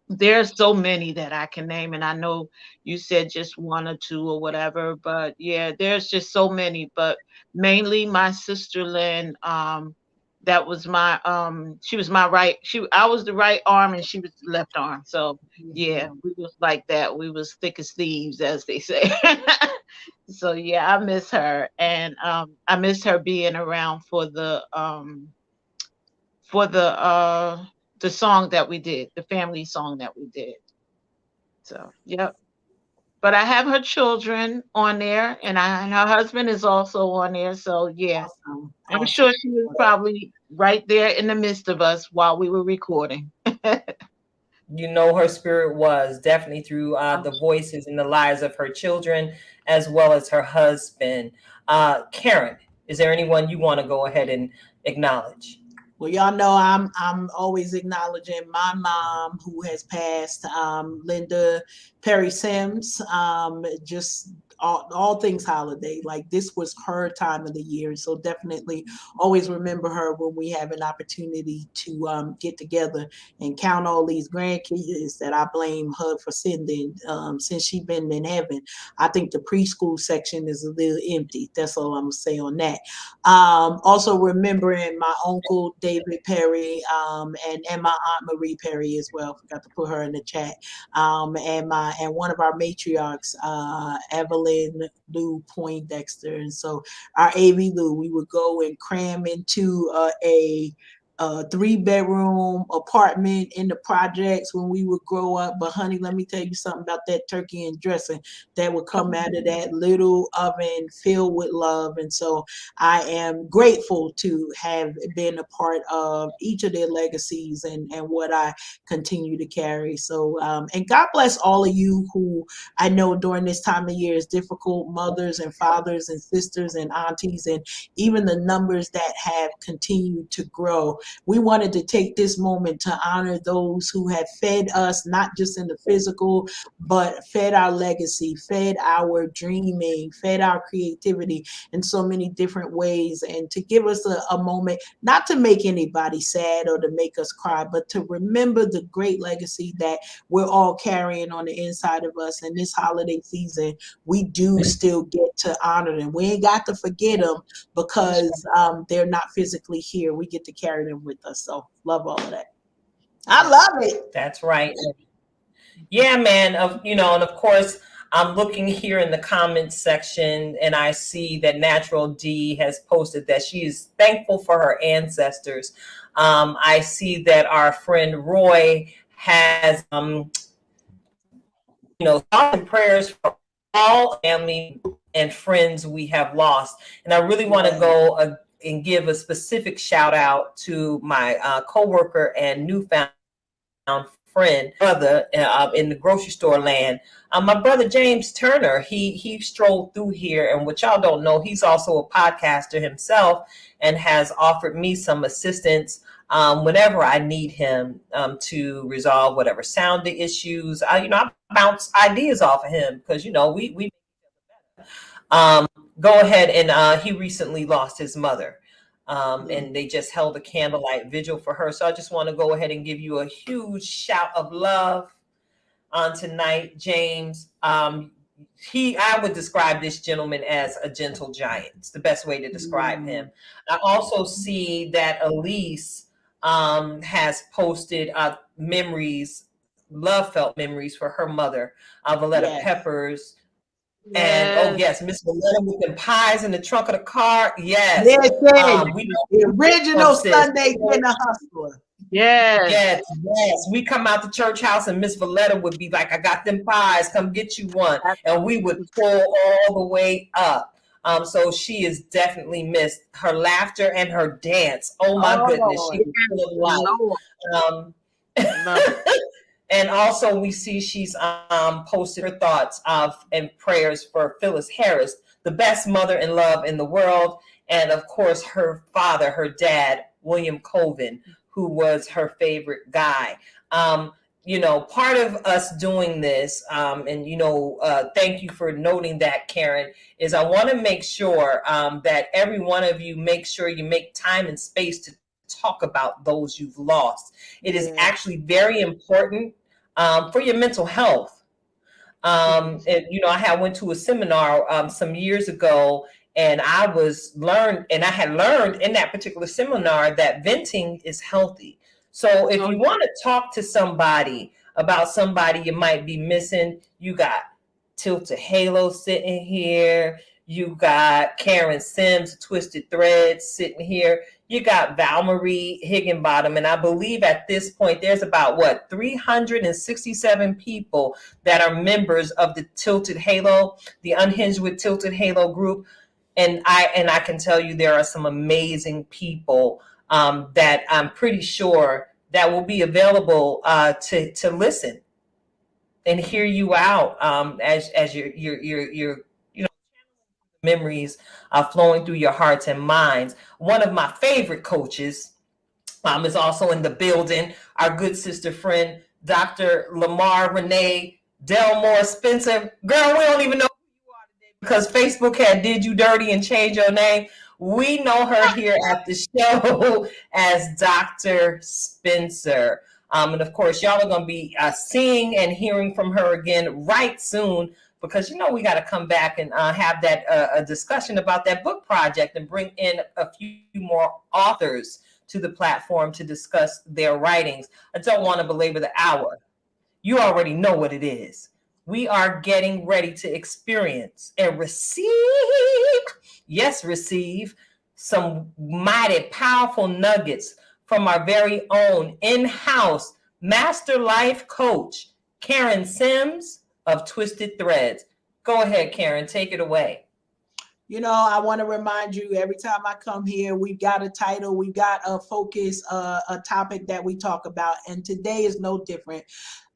there's so many that I can name, and I know you said just one or two or whatever, but yeah, there's just so many. But mainly my sister Lynn. That was my she was my right. I was the right arm, and she was the left arm. So yeah, we was like that. We was thick as thieves, as they say. So yeah, I miss her, and I miss her being around for the song that we did, the family song that we did. So yep. But I have her children on there, and her husband is also on there. So yeah, Awesome. I'm Awesome. sure she was probably right there in the midst of us while we were recording. You know, her spirit was definitely through the voices and the lives of her children, as well as her husband. Karen, is there anyone you want to go ahead and acknowledge? Well, y'all know I'm always acknowledging my mom who has passed, Linda Perry Sims. Just all things holiday. Like this was her time of the year, so definitely always remember her when we have an opportunity to get together and count all these grandkids that I blame her for sending. Since she's been in heaven, I think the preschool section is a little empty. That's all I'm gonna say on that. Also remembering my uncle David Perry, and my aunt Marie Perry as well. Forgot to put her in the chat. And one of our matriarchs, Evelyn Lou Poindexter. And so our AV Lou, we would go and cram into a a 3-bedroom apartment in the projects when we would grow up. But honey, let me tell you something about that turkey and dressing that would come out of that little oven filled with love. And so I am grateful to have been a part of each of their legacies and what I continue to carry. So, and God bless all of you who I know during this time of year is difficult, mothers and fathers and sisters and aunties, and even the numbers that have continued to grow. We wanted to take this moment to honor those who have fed us, not just in the physical, but fed our legacy, fed our dreaming, fed our creativity in so many different ways, and to give us a moment, not to make anybody sad or to make us cry, but to remember the great legacy that we're all carrying on the inside of us. And this holiday season, we do still get to honor them. We ain't got to forget them because they're not physically here. We get to carry them with us. So love all of that. I love it. That's right. Yeah, man. And of course, I'm looking here in the comments section and I see that Natural D has posted that she is thankful for her ancestors. I see that our friend Roy has, thoughts and prayers for all family and friends we have lost. And I really want to go and give a specific shout out to my coworker and newfound friend, brother in the grocery store land. My brother James Turner, he strolled through here, and what y'all don't know, he's also a podcaster himself and has offered me some assistance whenever I need him to resolve whatever sound issues. I bounce ideas off of him because we go ahead, and he recently lost his mother. And they just held a candlelight vigil for her. So I just want to go ahead and give you a huge shout of love on tonight, James. I would describe this gentleman as a gentle giant. It's the best way to describe him. I also see that Elise has posted memories, love-felt memories for her mother, Valletta Peppers. And Miss Valletta with the pies in the trunk of the car. Yes. The original Sunday dinner hustler. Yes. We come out the church house and Miss Valletta would be like, I got them pies, come get you one. And we would pull all the way up. So she is definitely missed. Her laughter and her dance. Oh my goodness. She was full of life. And also we see she's posted her thoughts and prayers for Phyllis Harris, the best mother in love in the world. And of course, her father, her dad, William Colvin, who was her favorite guy. Part of us doing this, thank you for noting that, Karen, is I want to make sure that every one of you make sure you make time and space to talk about those you've lost. It is actually very important for your mental health. I had went to a seminar some years ago, and I had learned in that particular seminar that venting is healthy. So if you want to talk to somebody about somebody you might be missing, you got Tilted Halo sitting here. You got Karen Sims, Twisted Threads sitting here. You got Val Marie Higginbottom. And I believe at this point, there's about 367 people that are members of the Tilted Halo, the Unhinged with Tilted Halo group. And I can tell you there are some amazing people that I'm pretty sure that will be available to listen and hear you out as your memories flowing through your hearts and minds. One of my favorite coaches is also in the building, our good sister friend, Dr. Lamar Renee Delmore Spencer. Girl, we don't even know who you are today because Facebook had did you dirty and changed your name. We know her here at the show as Dr. Spencer. And of course, y'all are going to be seeing and hearing from her again right soon, because we got to come back and have that a discussion about that book project and bring in a few more authors to the platform to discuss their writings. I don't want to belabor the hour. You already know what it is. We are getting ready to experience and receive some mighty powerful nuggets from our very own in-house master life coach, Karen Sims of Twisted Threads. Go ahead, Karen, take it away. You know, I want to remind you every time I come here, we've got a title, we've got a focus, a topic that we talk about, and today is no different.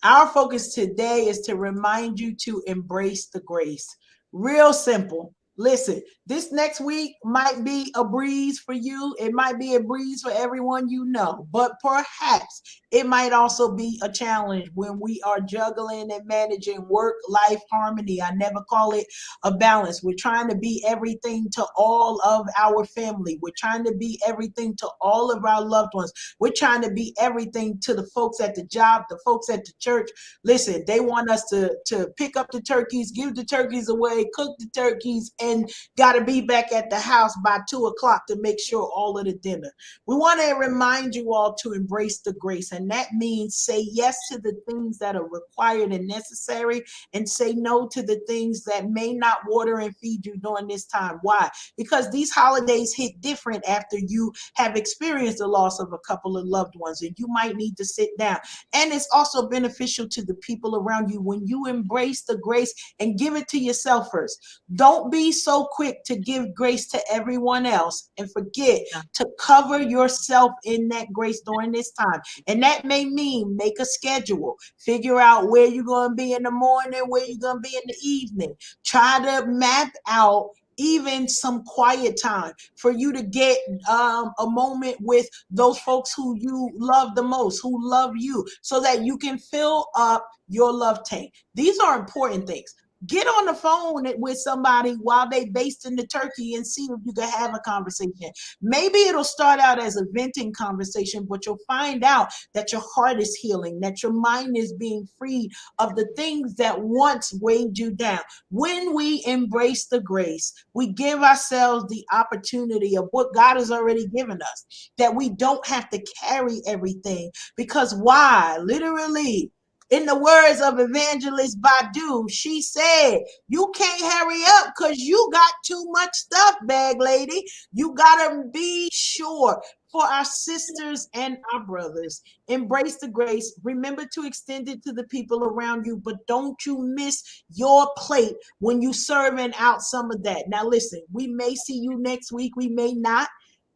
Our focus today is to remind you to embrace the grace. Real simple. Listen, this next week might be a breeze for you. It might be a breeze for everyone you know, but perhaps it might also be a challenge when we are juggling and managing work-life harmony. I never call it a balance. We're trying to be everything to all of our family. We're trying to be everything to all of our loved ones. We're trying to be everything to the folks at the job, the folks at the church. Listen, they want us to pick up the turkeys, give the turkeys away, cook the turkeys, and got to be back at the house by 2:00 to make sure all of the dinner. We want to remind you all to embrace the grace, and that means say yes to the things that are required and necessary, and say no to the things that may not water and feed you during this time. Why? Because these holidays hit different after you have experienced the loss of a couple of loved ones, and you might need to sit down. And it's also beneficial to the people around you when you embrace the grace and give it to yourself first. Don't be so quick to give grace to everyone else and forget to cover yourself in that grace during this time. And that may mean make a schedule, figure out where you're going to be in the morning, where you're going to be in the evening. Try to map out even some quiet time for you to get a moment with those folks who you love the most, who love you, so that you can fill up your love tank. These are important things. Get on the phone with somebody while they basting the turkey and see if you can have a conversation. Maybe it'll start out as a venting conversation, but you'll find out that your heart is healing, that your mind is being freed of the things that once weighed you down. When we embrace the grace, we give ourselves the opportunity of what God has already given us, that we don't have to carry everything. Because why? Literally, in the words of Evangelist Badu, she said, you can't hurry up because you got too much stuff, bag lady. You got to be sure. For our sisters and our brothers, embrace the grace. Remember to extend it to the people around you, but don't you miss your plate when you serving out some of that. Now, listen, we may see you next week. We may not.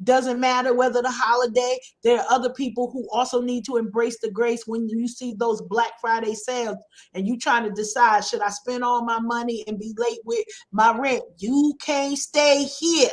Doesn't matter whether the holiday, there are other people who also need to embrace the grace. When you see those Black Friday sales and you trying to decide, should I spend all my money and be late with my rent? You can't stay here.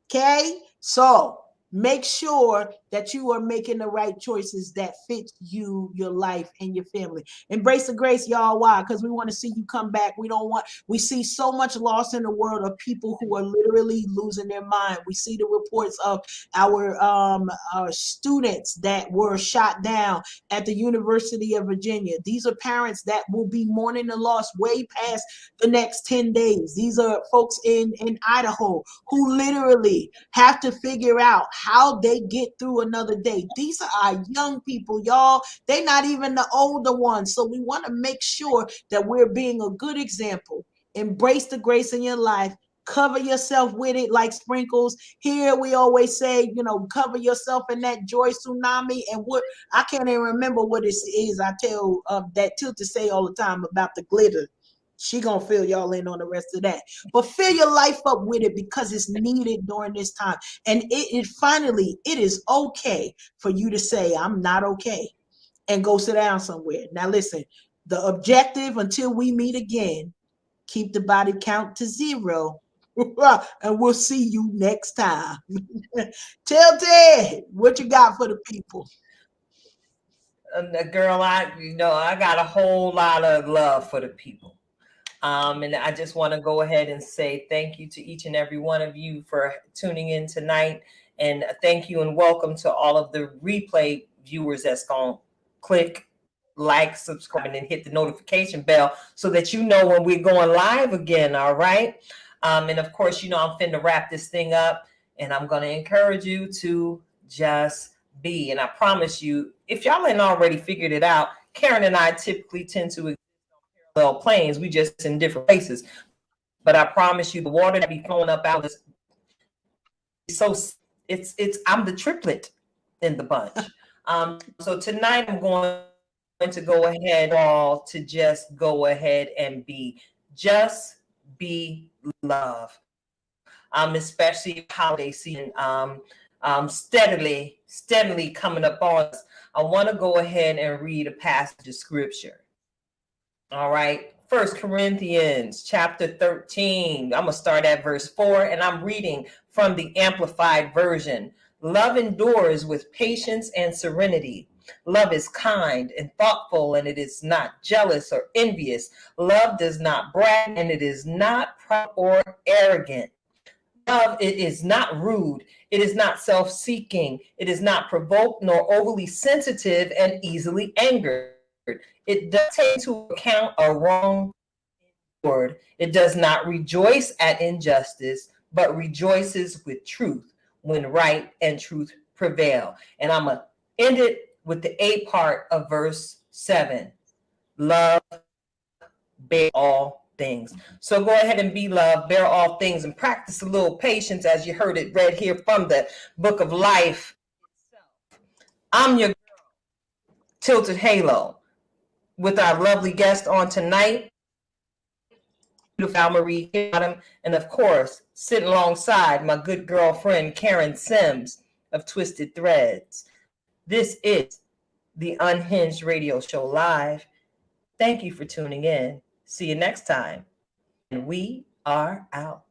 Okay? So make sure that you are making the right choices that fit you, your life, and your family. Embrace the grace, y'all. Why? Because we want to see you come back. We see so much loss in the world of people who are literally losing their mind. We see the reports of our students that were shot down at the University of Virginia. These are parents that will be mourning the loss way past the next 10 days. These are folks in Idaho who literally have to figure out how they get through another day. These are our young people, y'all. They're not even the older ones. So we want to make sure that we're being a good example. Embrace the grace in your life. Cover yourself with it like sprinkles. Here we always say, cover yourself in that joy tsunami. And what I can't even remember what it is. I tell that Tilted say all the time about the glitter. She gonna fill y'all in on the rest of that. But fill your life up with it because it's needed during this time. And it is okay for you to say, I'm not okay, and go sit down somewhere. Now listen, the objective until we meet again, keep the body count to 0. And we'll see you next time. Tilted, what you got for the people? Girl, I got a whole lot of love for the people. And I just want to go ahead and say thank you to each and every one of you for tuning in tonight. And thank you and welcome to all of the replay viewers that's going to click like, subscribe, and then hit the notification bell so that you know when we're going live again. All right. And of course, I'm finna wrap this thing up, and I'm going to encourage you to just be. And I promise you, if y'all ain't already figured it out, Karen and I typically tend to planes, we just in different places, but I promise you the water that be flowing up out of this, so I'm the triplet. in the bunch. So tonight I'm going to go ahead all to just go ahead and just be love. Especially holiday season, steadily coming up on us. I want to go ahead and read a passage of scripture. All right. 1 Corinthians chapter 13. I'm going to start at verse 4, and I'm reading from the Amplified Version. Love endures with patience and serenity. Love is kind and thoughtful, and it is not jealous or envious. Love does not brag, and it is not proud or arrogant. Love, it is not rude. It is not self-seeking. It is not provoked nor overly sensitive and easily angered. It does take into account a wrong word. It does not rejoice at injustice, but rejoices with truth when right and truth prevail. And I'm going to end it with the A part of verse 7. Love bear all things. So go ahead and be love, bear all things, and practice a little patience as you heard it read here from the book of life. I'm your girl, Tilted Halo, with our lovely guest on tonight, Val Marie Higginbottom, and of course, sitting alongside my good girlfriend, Karen Sims of Twisted Threads. This is the Unhinged Radio Show Live. Thank you for tuning in. See you next time. And we are out.